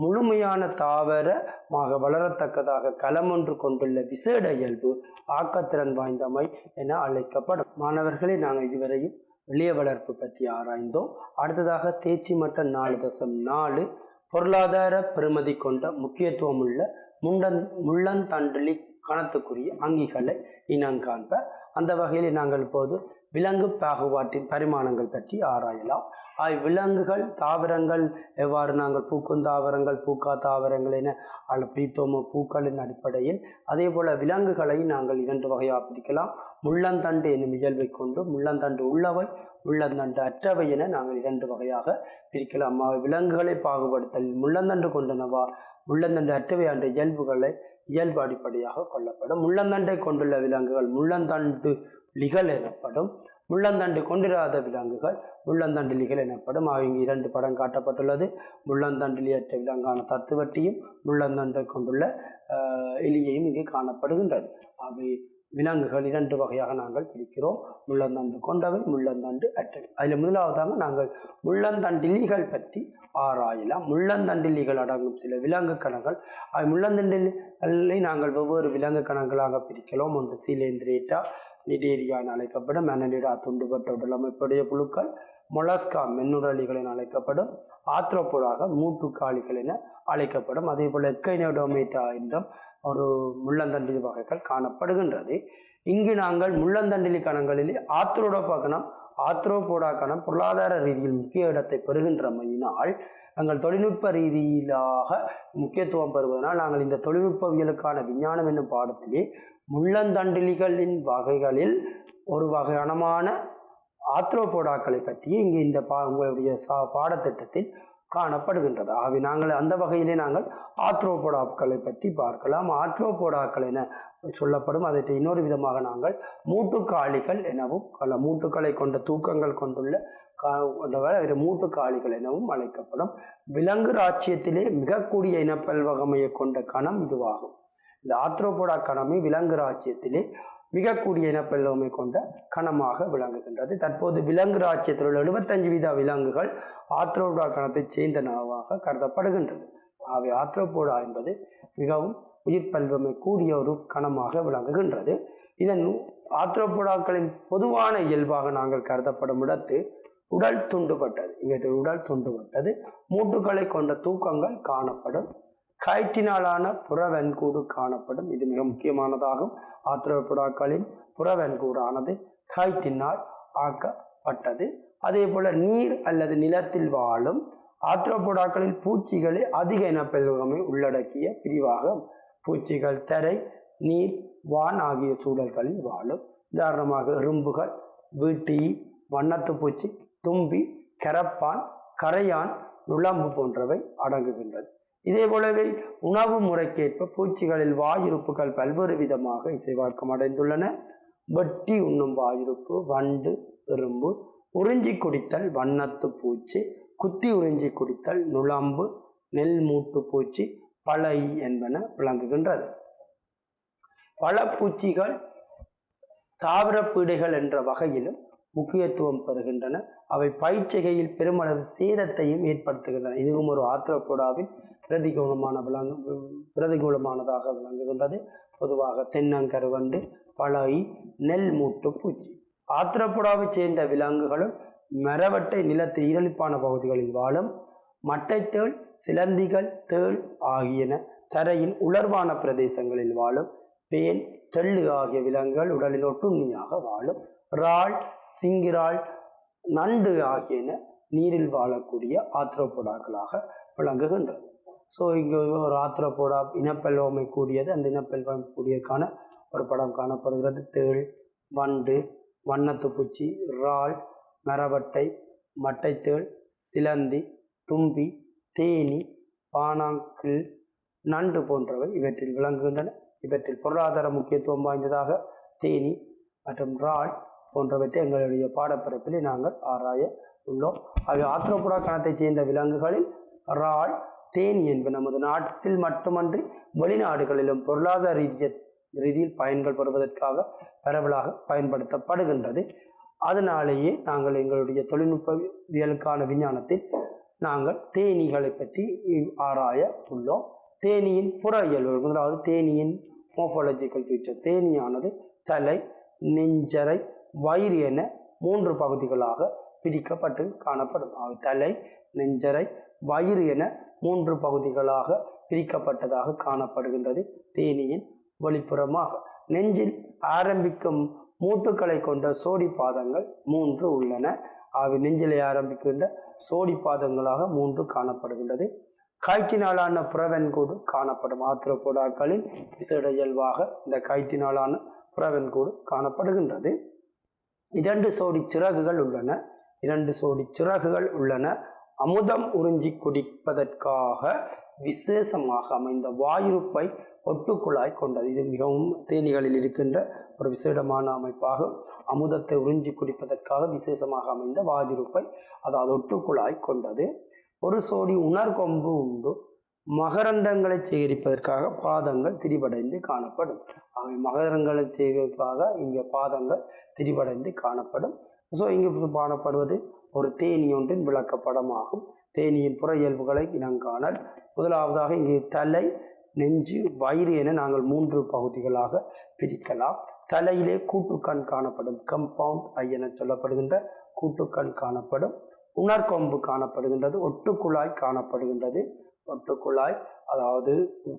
முழுமையான தாவரமாக வளரத்தக்கதாக களம் ஒன்று கொண்டுள்ள விசேட இயல்பு ஆக்கத்திறன் வாய்ந்தமை என அழைக்கப்படும். மாணவர்களே, நாங்கள் இதுவரையும் இளைய வளர்ப்பு பற்றி ஆராய்ந்தோம். அடுத்ததாக தேர்ச்சி மட்டம் 4.4 பொருளாதார பெறுமதி கொண்ட முக்கியத்துவம் உள்ள முள்ளந்தண்டிலி கணத்துக்குரிய அங்கிகளை இனங்காண்ப. அந்த வகையில் நாங்கள் இப்போது விலங்கு பாகுபாட்டின் பரிமாணங்கள் பற்றி ஆராயலாம். விலங்குகள், தாவரங்கள் எவ்வாறு நாங்கள் பூக்கும் தாவரங்கள், பூக்கா தாவரங்கள் என பிரித்தோமோ பூக்களின் அடிப்படையில், அதே போல விலங்குகளை நாங்கள் 2 வகையாக பிரிக்கலாம். முள்ளந்தண்டு என்னும் இயல்பை கொண்டு முள்ளந்தண்டு உள்ளவை, முள்ளந்தண்டு அற்றவை என நாங்கள் 2 வகையாக பிரிக்கலாம். விலங்குகளை பாகுபடுத்தல் முள்ளந்தண்டு கொண்டனவா, முள்ளந்தண்டு அற்றவை என்ற இயல்பு அடிப்படையாக கொள்ளப்படும். முள்ளந்தண்டை கொண்டுள்ள விலங்குகள் முள்ளந்தண்டு லிகள் எனப்படும். முள்ளந்தண்டு கொண்டிராத விலங்குகள் முள்ளந்தண்டிலிகள் எனப்படும். இங்கு 2 படம் காட்டப்பட்டுள்ளது. முள்ளந்தண்டிலியற்ற விலங்கான தத்துவட்டியும் முள்ளந்தண்டை கொண்டுள்ள எலியையும் இங்கு காணப்படுகின்றது. அவை விலங்குகள் 2 வகையாக நாங்கள் பிரிக்கிறோம். முள்ளந்தண்டு கொண்டவை, முள்ளந்தண்டு அற்றவை. அதில் முதலாவதாக நாங்கள் முள்ளந்தண்டிலிகள் பற்றி ஆராயலாம். முள்ளந்தண்டிலிகள் அடங்கும் சில விலங்கு கணங்கள். முள்ளந்தண்டிலை நாங்கள் வெவ்வேறு விலங்கு கணங்களாக பிரிக்கலாம். ஒன்று சீலேந்திரேட்டா, நிடேரியா என அழைக்கப்படும். அனலிடா துண்டுபட்ட உடலமைப்புடைய புழுக்கள். மொலஸ்கா மென்னுரலிகள் என அழைக்கப்படும். ஆத்ரோபோடாக மூட்டுக்காளிகள் என அழைக்கப்படும். அதே போல எக்கைனோடோமேட்டா என்றும் ஒரு முள்ளந்தண்டிலி வகைகள் காணப்படுகின்றது. இங்கு நாங்கள் முள்ளந்தண்டிலி கணங்களிலே ஆத்ரோபோடா கணம் பொருளாதார ரீதியில் முக்கிய இடத்தை பெறுகின்றமையினால், நாங்கள் தொழில்நுட்ப ரீதியிலாக முக்கியத்துவம் பெறுவதனால் நாங்கள் இந்த தொழில்நுட்பவியலுக்கான விஞ்ஞானம் என்னும் பாடத்திலே முள்ளந்தண்டிலிகளின் வகைகளில் ஒரு வகையான ஆத்ரோபோடாக்களை பற்றி இங்கு இந்த உங்களுடைய பாடத்திட்டத்தில் காணப்படுகின்றது. ஆகவே நாங்கள் அந்த வகையிலே நாங்கள் ஆத்ரோபோடாக்களை பற்றி பார்க்கலாம். ஆத்ரோபோடாக்கள் என சொல்லப்படும். அதை இன்னொரு விதமாக நாங்கள் மூட்டுக்காளிகள் எனவும், மூட்டுக்களை கொண்ட தூக்கங்கள் கொண்டுள்ள மூட்டுக்காளிகள் எனவும் அழைக்கப்படும். விலங்கு ராச்சியத்திலே மிக கூடிய இனப்பல்வகமையை கொண்ட கணம் இதுவாகும். இந்த ஆத்ரோபோடா கணமே விலங்கு ராச்சியத்திலே மிக கூடிய இனப்பெல்வகமை கொண்ட கணமாக விளங்குகின்றது. தற்போது விலங்கு ராச்சியத்தில் உள்ள 75% விலங்குகள் ஆத்ரோபோடா கணத்தை சேர்ந்தனவாக கருதப்படுகின்றது. ஆகவே ஆத்ரோபோடா என்பது மிகவும் உயிர் பல்வமை கூடிய ஒரு கணமாக விளங்குகின்றது. இதன் ஆத்ரோபோடாக்களின் பொதுவான இயல்பாக நாங்கள் கருதப்படும் இடத்து உடல் துண்டுபட்டது. இவற்றில் உடல் துண்டுபட்டது. மூட்டுக்களை கொண்ட தூக்கங்கள் காணப்படும். கயிற்றினாலான புறவெண்கூடு காணப்படும். இது மிக முக்கியமானதாகும். ஆத்ரோபோடாக்களின் புறவெண்கூடானது கயிற்றினால் ஆக்கப்பட்டது. அதே போல நீர் அல்லது நிலத்தில் வாழும் ஆத்ரோபோடாக்களில் பூச்சிகளே அதிக இனப்பெல்வகமை உள்ளடக்கிய பிரிவாகும். பூச்சிகள் தரை, நீர், வான் ஆகிய சூழல்களில் வாழும். உதாரணமாக எறும்புகள், வீட்டி, வண்ணத்து பூச்சி, தும்பி, கரப்பான், கரையான், நுளம்பு போன்றவை அடங்குகின்றது. இதே போலவே உணவு முறைக்கேற்ப பூச்சிகளில் வாயுறுப்புகள் பல்வேறு விதமாக இசைவாக்கம் அடைந்துள்ளன. வெட்டி உண்ணும் வாயுறுப்பு, வண்டு, எறும்பு, உறிஞ்சி குடித்தல் வண்ணத்து பூச்சி, குத்தி உறிஞ்சி குடித்தல் நுளம்பு, நெல் மூட்டு பூச்சி, பழை என்பன விளங்குகின்றது. பல பூச்சிகள் தாவர பீடைகள் என்ற வகையிலும் முக்கியத்துவம் பெறுகின்றன. அவை பயிற்சிகையில் பெருமளவு சேதத்தையும் ஏற்படுத்துகின்றன. இதுவும் ஒரு ஆத்ரோபோடாவின் பிரதிகூலமானதாக விளங்குகின்றது. பொதுவாக தென்னங்கருவண்டு, பழை, நெல் மூட்டு பூச்சி. ஆத்ரோபோடாவை சேர்ந்த விலங்குகளும் மரவட்டை நிலத்தில் ஈரலிப்பான பகுதிகளில் வாழும். மட்டைத்தேள், சிலந்திகள், தேள் ஆகியன தரையின் உலர்வான பிரதேசங்களில் வாழும். பேன், தெள்ளு ஆகிய விலங்குகள் உடலில் ஒட்டுண்ணியாக வாழும். இறால், சிங்கிரால், நண்டு ஆகியன நீரில் வாழக்கூடிய ஆத்ரோபோடாக்களாக விளங்குகின்றது. ஸோ இங்கே ஒரு ஆத்ரோபோடா இனப்பெல்வமை கூடியது. அந்த இனப்பெல்வமை கூடியதுக்கான ஒரு படம் காணப்படுகிறது. தேள், வண்டு, வண்ணத்து பூச்சி, இறால், மரவட்டை, மட்டைத்தேள், சிலந்தி, தும்பி, தேனி, பானாங்கிள், நண்டு போன்றவை இவற்றில் விளங்குகின்றன. இவற்றில் பொருளாதார முக்கியத்துவம் வாய்ந்ததாக தேனி மற்றும் இறால் போன்றவற்றை எங்களுடைய பாடப்பிறப்பிலே நாங்கள் ஆராய உள்ளோம். அவை ஆர்த்ரோபோடா கணத்தைச் சேர்ந்த விலங்குகளில் இறால், தேனி என்பது நமது நாட்டில் மட்டுமன்றி வெளிநாடுகளிலும் பொருளாதார ரீதியில் பயன்கள் பெறுவதற்காக பரவலாக பயன்படுத்தப்படுகின்றது. அதனாலேயே நாங்கள் எங்களுடைய தொழில்நுட்பவியலுக்கான விஞ்ஞானத்தில் நாங்கள் தேனீகளை பற்றி ஆராய உள்ளோம். தேனியின் புற இயல்பு, அதாவது தேனியின் மோர்ஃபாலஜிக்கல் ஃபீச்சர். தேனியானது தலை, நெஞ்சரை, வயிறு என 3 பகுதிகளாக பிரிக்கப்பட்டு காணப்படும். தலை, நெஞ்சரை, வயிறு என 3 பகுதிகளாக பிரிக்கப்பட்டதாக காணப்படுகின்றது. தேனியின் வெளிப்புறமாக நெஞ்சில் ஆரம்பிக்கும் மூட்டுக்களை கொண்ட சோடி பாதங்கள் 3 உள்ளன. அவை நெஞ்சிலை ஆரம்பிக்கின்ற சோடி பாதங்களாக 3 காணப்படுகின்றது. கயிற்றினாலான புறவெண்கூடு காணப்படும். ஆர்த்ரோபோடாக்களின் விசேட இயல்பாக இந்த கயிற்றினாலான புறவெண்கூடு காணப்படுகின்றது. 2 சோடி சிறகுகள் உள்ளன. 2 சோடி சிறகுகள் உள்ளன. அமுதம் உறிஞ்சி குடிப்பதற்காக விசேஷமாக அமைந்த வாயுறுப்பை ஒட்டுக்குழாய் கொண்டது. இது மிகவும் தேனீகளில் இருக்கின்ற ஒரு விசேடமான அமைப்பாகும். அமுதத்தை உறிஞ்சி குடிப்பதற்காக விசேஷமாக அமைந்த வாயுறுப்பை, அதாவது ஒட்டுக்குழாய் கொண்டது. 1 சோடி உணர்கொம்பு உண்டு. மகரந்தங்களை சேகரிப்பதற்காக பாதங்கள் திரிவடைந்து காணப்படும். அவை மகரங்களை சேகரிப்பாக இங்கே பாதங்கள் திரிவடைந்து காணப்படும். ஸோ இங்கு காணப்படுவது ஒரு தேனி ஒன்றின் விளக்கப்படமாகும். தேனியின் புற இயல்புகளை இனங்காணல். முதலாவதாக இங்கே தலை, நெஞ்சு, வயிறு என நாங்கள் 3 பகுதிகளாக பிரிக்கலாம். தலையிலே கூட்டுக்கண் காணப்படும். கம்பவுண்ட் ஐ என சொல்லப்படுகின்ற கூட்டுக்கண் காணப்படும். உணர்கொம்பு காணப்படுகின்றது. ஒட்டுக்குழாய் காணப்படுகின்றது. ஒட்டுக்குழாய், அதாவது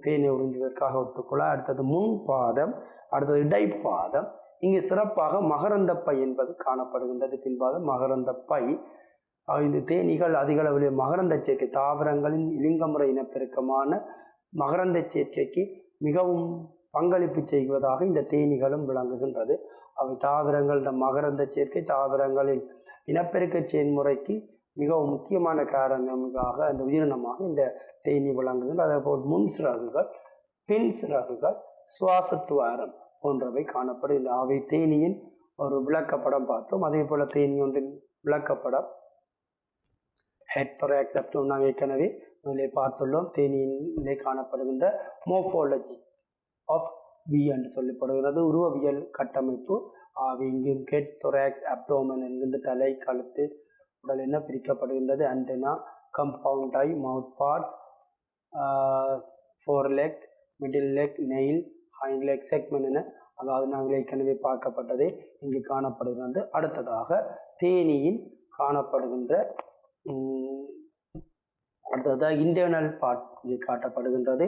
தேனை உறிஞ்சுவதற்காக ஒட்டுக்குழாய். அடுத்தது முன்பாதம், அடுத்தது இடைப்பாதம். இங்கு சிறப்பாக மகரந்த பை என்பது காணப்படுகின்றது. பின்பாதம் மகரந்த பை. இந்த தேனீகள் அதிக அளவிலே மகரந்த சேர்க்கை, தாவரங்களின் இலிங்கமுறை இனப்பெருக்கமான மகரந்த சேர்க்கைக்கு மிகவும் பங்களிப்பு செய்வதாக இந்த தேனீகளும் விளங்குகின்றது. அவை தாவரங்கள் மகரந்த சேர்க்கை தாவரங்களின் இனப்பெருக்க செயல்முறைக்கு மிகவும் முக்கியமான காரணமாக அந்த உயிரினமாக இந்த தேனி விளங்குகின்றது. அதேபோல் முன் சிறகுகள், பின் சிறகுகள், சுவாசத்துவாரம் போன்றவை காணப்படும். அவை தேனியின் ஒரு விளக்கப்படம் பார்த்தோம். அதே போல தேனி ஒன்றின் விளக்கப்படம் ஹெட் தொராக்ஸ் அப்டோமன் நாங்கள் ஏற்கனவே அதிலே பார்த்துள்ளோம். தேனியிலே காணப்படுகின்ற மோர்ஃபாலஜி ஆஃப் வி என்று சொல்லப்படுகிறது. உருவவியல் கட்டமைப்பு. இங்கும் ஹெட் தொராக்ஸ் அப்டோமன் என்கின்ற தலை, கழுத்து, உடல் என பிரிக்கப்படுகின்றது. Antenna, compound eye, mouth parts, fore leg, middle leg, nail, hind leg segment என, அதாவது நாங்கள் ஏற்கனவே பார்க்கப்பட்டதே இங்கு காணப்படுகிறது. அடுத்ததாக தேனியின் காணப்படுகின்ற அடுத்ததாக இன்டர்னல் பார்ட் இங்கே காட்டப்படுகின்றது.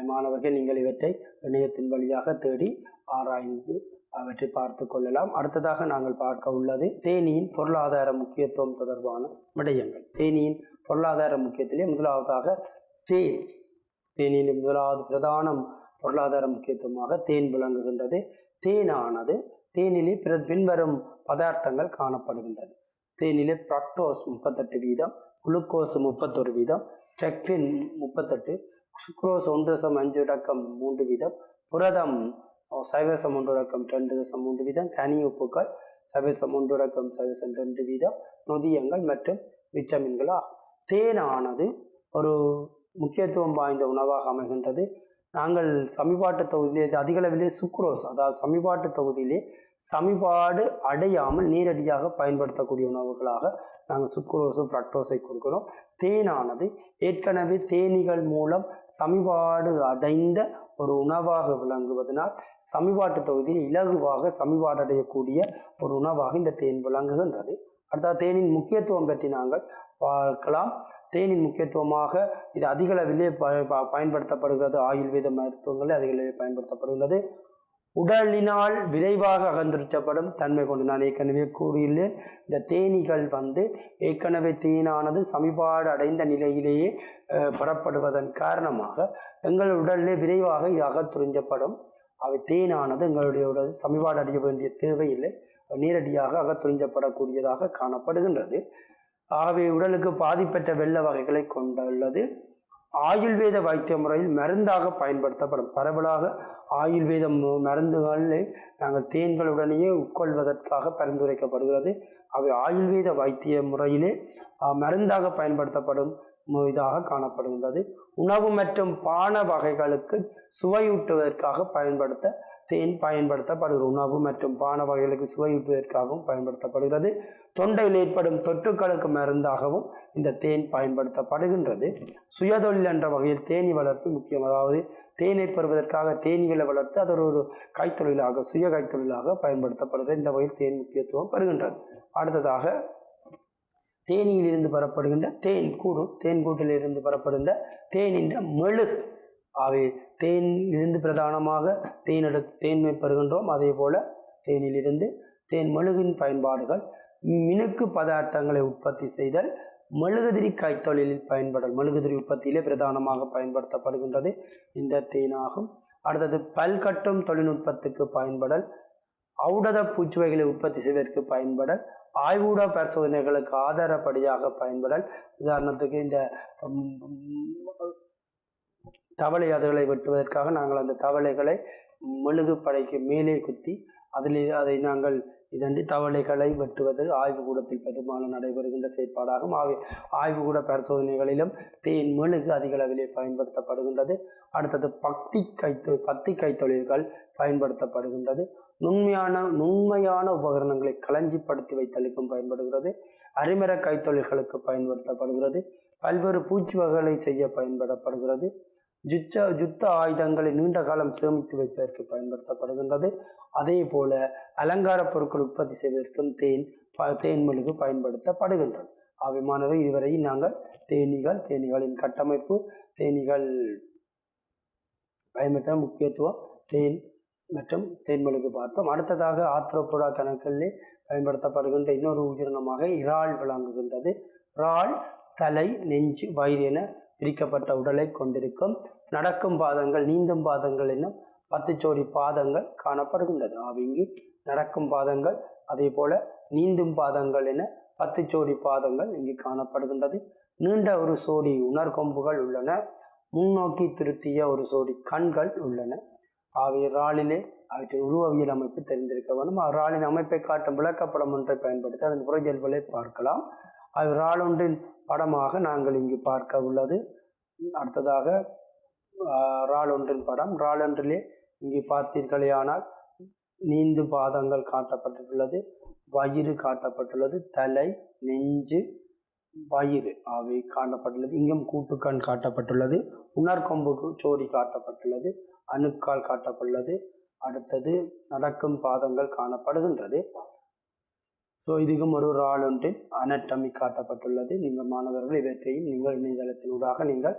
மாணவர்கள் நீங்கள் இவற்றை இணையத்தின் வழியாக தேடி ஆராய்ந்து அவற்றை பார்த்து கொள்ளலாம். அடுத்ததாக நாங்கள் பார்க்க உள்ளது தேனியின் பொருளாதார முக்கியத்துவம் தொடர்பான விடயங்கள். தேனியின் பொருளாதார முக்கியத்திலே முதலாவதாக தேனியின் முதலாவது பிரதான பொருளாதார முக்கியத்துவமாக தேன் விளங்குகின்றது. தேனானது தேனிலே பின்வரும் பதார்த்தங்கள் காணப்படுகின்றது. தேனிலே ஃப்ரக்டோஸ் 38%, குளுக்கோஸ் 31%, டெக்டின் 38%, சுக்ரோஸ் 1.5% புரதம் 0.1%, கனி உப்புக்கள் 0.1%, நொதியங்கள் மற்றும் விட்டமின்கள் ஆகும். தேனானது ஒரு முக்கியத்துவம் வாய்ந்த உணவாக அமைகின்றது. நாங்கள் சமிபாட்டு தொகுதியிலே அதிக அளவிலே சுக்ரோஸ், அதாவது சமிபாட்டு தொகுதியிலே சமிபாடு அடையாமல் நேரடியாக பயன்படுத்தக்கூடிய உணவுகளாக நாங்கள் சுக்ரோஸும் ஃப்ரக்டோஸை கொடுக்கிறோம். தேனானது ஏற்கனவே தேனீகள் மூலம் சமிபாடு அடைந்த ஒரு உணவாக விளங்குவதனால் சமிபாட்டு தொகுதியில் இலகுவாக சமிபாடு அடையக்கூடிய ஒரு உணவாக இந்த தேன் விளங்குகின்றது. அடுத்த தேனின் முக்கியத்துவம் பற்றி நாங்கள் பார்க்கலாம். தேனின் முக்கியத்துவமாக இது அதிக அளவிலே பயன்படுத்தப்படுகிறது. ஆயுர்வேத மருத்துவங்களில் அதிக அளவில் பயன்படுத்தப்படுகிறது. உடலினால் விரைவாக அகன்றுச்சப்படும் தன்மை கொண்டு நான் ஏற்கனவே கூறியுள்ளேன். இந்த தேனீகள் ஏற்கனவே தேனானது சமிபாடு அடைந்த நிலையிலேயே பெறப்படுவதன் காரணமாக எங்கள் உடலிலே விரைவாக அகத்துறிஞ்சப்படும். அவை தேனானது எங்களுடைய உடல் சமிபாடு அடைய வேண்டிய தேவையில்லை, நேரடியாக அகத்துறிஞ்சப்படக்கூடியதாக காணப்படுகின்றது. ஆகவே உடலுக்கு பாதிப்பற்ற வெள்ள வகைகளை கொண்டுள்ளது. ஆயுர்வேத வைத்திய முறையில் மருந்தாக பயன்படுத்தப்படும். பரவலாக ஆயுர்வேத மருந்துகளை நாங்கள் தேன்களுடனேயே உட்கொள்வதற்காக பரிந்துரைக்கப்படுகிறது. அவை ஆயுர்வேத வைத்திய முறையிலே மருந்தாக பயன்படுத்தப்படும் இதாக காணப்படுகின்றது. உணவு மற்றும் பான வகைகளுக்கு சுவையூட்டுவதற்காக தேன் பயன்படுத்தப்படுகிறது. உணவு மற்றும் பான வகைகளுக்கு சுவையூட்டுவதற்காகவும் பயன்படுத்தப்படுகிறது. தொண்டையில் ஏற்படும் தொற்றுக்களுக்கு மருந்தாகவும் இந்த தேன் பயன்படுத்தப்படுகின்றது. சுயதொழில் என்ற வகையில் தேனீ வளர்ப்பு முக்கியம். அதாவது தேனை பெறுவதற்காக தேனீகளை வளர்த்து அது ஒரு கைத்தொழிலாக சுய கைத்தொழிலாக பயன்படுத்தப்படுகிறது. இந்த வகையில் தேன் முக்கியத்துவம் பெறுகின்றது. அடுத்ததாக தேனியில் இருந்து பெறப்படுகின்ற தேன்கூட்டில் இருந்து பெறப்படுகின்ற தேனின் மெழுகு. அவை தேனிலிருந்து பிரதானமாக தேன்மை பெறுகின்றோம். அதே போல தேனிலிருந்து தேன் மெழுகின் பயன்பாடுகள் மினுக்கு பதார்த்தங்களை உற்பத்தி செய்தல், மெழுகுதிரி கைத்தொழிலில் பயன்படல். மெழுகுதிரி உற்பத்தியிலே பிரதானமாக பயன்படுத்தப்படுகின்றது இந்த தேனாகும். அடுத்தது பல்கட்டும் தொழில்நுட்பத்துக்கு பயன்படல், ஔடத பூச்சுவைகளை உற்பத்தி செய்வதற்கு பயன்படல், ஆய்வூட பரிசோதனைகளுக்கு ஆதாரப்படியாக பயன்படல். உதாரணத்துக்கு இந்த தவளை அதுகளை வெட்டுவதற்காக நாங்கள் அந்த தவளைகளை மெழுகு படைக்கு மேலே குத்தி அதை நாங்கள் இதன்றி தவளைகளை வெட்டுவது ஆய்வுக்கூடத்தில் பெரும்பாலும் நடைபெறுகின்ற செயற்பாடாகும். ஆய்வுக்கூட பரிசோதனைகளிலும் தேன் மெழுகு அதிக அளவிலே பயன்படுத்தப்படுகின்றது. அடுத்தது பத்தி கைத்தொழில்கள் பயன்படுத்தப்படுகின்றது. நுண்மையான உபகரணங்களை களஞ்சிப்படுத்தி வைத்தலுக்கும் பயன்படுகிறது. அரிமர கைத்தொழில்களுக்கு பயன்படுத்தப்படுகிறது. பல்வேறு பூச்சி வகைகளை செய்ய பயன்படுத்தப்படுகிறது. யுத்த ஆயுதங்களை நீண்ட காலம் சேமித்து வைப்பதற்கு பயன்படுத்தப்படுகின்றது. அதே போல அலங்கார பொருட்கள் உற்பத்தி செய்வதற்கும் தேன் மெழுகு பயன்படுத்தப்படுகின்றது. அவ்விமானவை இதுவரை நாங்கள் தேனீகளின் கட்டமைப்பு, தேனீகள் பயன்படுத்த முக்கியத்துவம், தேன் மற்றும் தேன் மெழுகு பார்த்தோம். அடுத்ததாக ஆர்த்ரோபோடா கணக்கிலே பயன்படுத்தப்படுகின்ற இன்னொரு உயிரினமாக இறால் விளங்குகின்றது. இறால் தலை, நெஞ்சு, வயிறு என பிரிக்கப்பட்ட உடலை கொண்டிருக்கும். நடக்கும் பாதங்கள், நீந்தும் பாதங்கள் என 10 ஜோடி பாதங்கள் காணப்படுகின்றது. இங்கு நடக்கும் பாதங்கள் அதே போல நீந்தும் பாதங்கள் என 10 ஜோடி பாதங்கள் இங்கு காணப்படுகின்றது. நீண்ட ஒரு சோடி உணர்கொம்புகள் உள்ளன. முன்னோக்கி திருத்திய ஒரு சோடி கண்கள் உள்ளன. அவை இறாலிலே அவற்றின் உருவவியல் அமைப்பு தெரிந்திருக்க வேண்டும். இறாலின் அமைப்பை காட்டும் விளக்கப்படம் ஒன்றை பயன்படுத்தி அதன் புறஜல்களை பார்க்கலாம். இறால் ஒன்றின் படமாக நாங்கள் இங்கு பார்க்க உள்ளது. அடுத்ததாக இறால் ஒன்றின் படம். இறால் ஒன்றிலே இங்கு பார்த்தீர்களேயானால் நீந்து பாதங்கள் காட்டப்பட்டுள்ளது, வயிறு காட்டப்பட்டுள்ளது, தலை, நெஞ்சு, வயிறு அவை காட்டப்பட்டுள்ளது. இங்கும் கூட்டுக்கண் காட்டப்பட்டுள்ளது. உணர்கொம்பு சோடி காட்டப்பட்டுள்ளது. அணுக்கால் காட்டப்பட்டுள்ளது. அடுத்தது நடக்கும் பாதங்கள் காணப்படுகின்றது. இதுக்கும் ஒரு இறால் ஒன்றின் அனட்டமி காட்டப்பட்டுள்ளது. நீங்கள் மாணவர்கள் இவற்றையும் நீங்கள் இணையதளத்தினூடாக நீங்கள்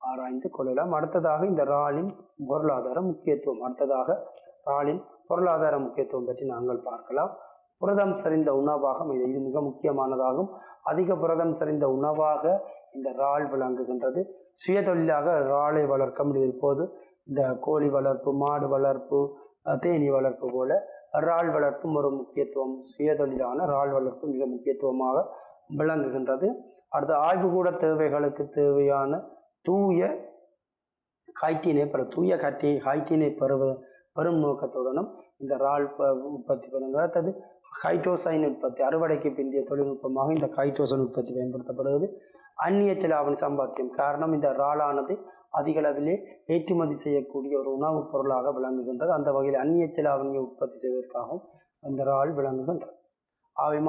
ஆராய்ந்து கொள்ளலாம். அடுத்ததாக இந்த இறாலின் பொருளாதார முக்கியத்துவம் பற்றி நாங்கள் பார்க்கலாம். புரதம் சரிந்த உணவாக இது மிக முக்கியமானதாகும். அதிக புரதம் சரிந்த உணவாக இந்த இறால் விளங்குகின்றது. சுயதொழிலாக இறாலை வளர்க்க முடியும். இப்போது இந்த கோழி வளர்ப்பு, மாடு வளர்ப்பு, தேனீ வளர்ப்பு போல இறால் வளர்ப்பும் ஒரு முக்கியத்துவம், சுயதொழிலான இறால் வளர்ப்பு மிக முக்கியத்துவமாக விளங்குகின்றது. அடுத்த ஆய்வுக்கூட தேவைகளுக்கு தேவையான தூய ஹைட்டீனை பெறும் நோக்கத்துடனும் இந்த இறால் உற்பத்தி பண்ணுங்கள். அடுத்தது ஹைட்ரோசைன் உற்பத்தி, அறுவடைக்கு பிந்திய தொழில்நுட்பமாக இந்த ஹைட்ரோசைன் உற்பத்தி பயன்படுத்தப்படுகிறது. அந்நிய செலாவணி சம்பாத்தியம் காரணம் இந்த இறாலானது அதிக அளவிலே ஏற்றுமதி செய்யக்கூடிய ஒரு உணவுப் பொருளாக விளங்குகின்றது. அந்த வகையில் அந்நிய செலாவணியை உற்பத்தி செய்வதற்காகவும் இந்த இறால் விளங்குகின்றது.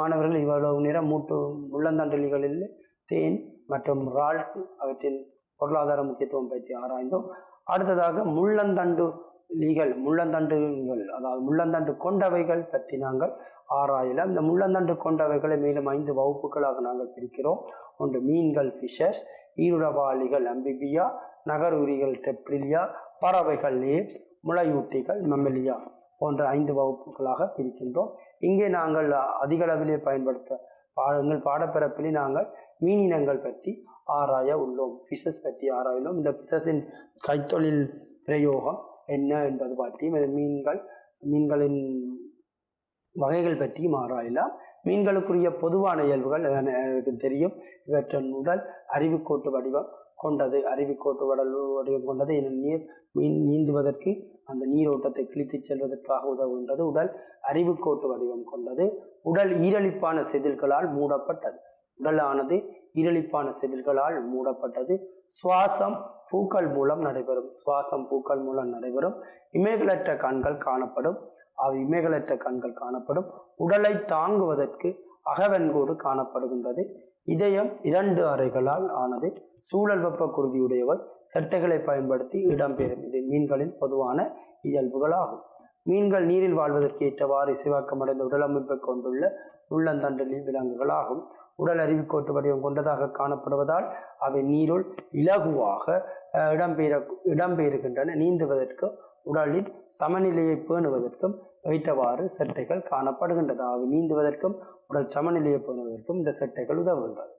மாணவர்கள் இவ்வளவு நேரம் முள்ளந்தண்டலிகளில் தேன் மற்றும் இறால் அவற்றின் பொருளாதார முக்கியத்துவம் பற்றி ஆராய்ந்தோம். அடுத்ததாக முள்ளந்தண்டுகள் அதாவது முள்ளந்தண்டு கொண்டவைகள் பற்றி நாங்கள் ஆராயலாம். இந்த முள்ளந்தண்டு கொண்டவைகளை மேலும் 5 வகுப்புகளாக நாங்கள் பிரிக்கிறோம். ஒன்று மீன்கள் ஃபிஷஸ், ஈருடவாளிகள் அம்பிபியா, நகருரிகள் டெப்ரிலியா, பறவைகள் லேப்ஸ், முளையூட்டிகள் மெமலியா போன்ற 5 வகுப்புகளாக பிரிக்கின்றோம். இங்கே நாங்கள் அதிக அளவிலே எங்கள் பாடப்பிறப்பிலே நாங்கள் மீனினங்கள் பற்றி ஆராய உள்ளோம். ஃபிஷஸ் பற்றி ஆராயுள்ளோம். இந்த ஃபிஷஸின் கைத்தொழில் பிரயோகம் என்ன என்பது பற்றியும், மீன்களின் வகைகள் பற்றியும் ஆராயலாம். மீன்களுக்குரிய பொதுவான இயல்புகள் எனக்கு தெரியும். இவற்றின் உடல் அறிவுக்கோட்டு வடிவம் கொண்டது, அருவிக்கோட்டு வடிவம் கொண்டது. நீர் நீந்துவதற்கு அந்த நீரோட்டத்தை கிழித்து செல்வதற்காக உதவுகின்றது. உடல் அருவிக்கோட்டு வடிவம் கொண்டது. உடல் ஈரலிப்பான செதில்களால் மூடப்பட்டது. உடலானது ஈரலிப்பான செதில்களால் மூடப்பட்டது. சுவாசம் பூக்கள் மூலம் நடைபெறும். இமைகளற்ற கண்கள் காணப்படும். இமைகளற்ற கண்கள் காணப்படும். உடலை தாங்குவதற்கு அகவன்கூடு காணப்படுகின்றது. இதயம் 2 அறைகளால் ஆனது. சூழல் வெப்ப குருதியுடையவை. செட்டைகளை பயன்படுத்தி இடம்பெறும். இது மீன்களின் பொதுவான இயல்புகளாகும். மீன்கள் நீரில் வாழ்வதற்கு ஏற்றவாறு சிவக்கமடைந்த உடலமைப்பை கொண்டுள்ள உள்ளந்தண்டலில் விலங்குகளாகும். உடல் அருவிக்கோட்டு வடிவம் கொண்டதாக காணப்படுவதால் அவை நீருள் இலகுவாக இடம்பெயர்கின்றன. நீந்துவதற்கும் உடலின் சமநிலையை பேணுவதற்கும் ஏற்றவாறு செட்டைகள் காணப்படுகின்றது. அவை நீந்துவதற்கும் உடல் சமநிலையை பேணுவதற்கும் இந்த செட்டைகள் உதவுகின்றது.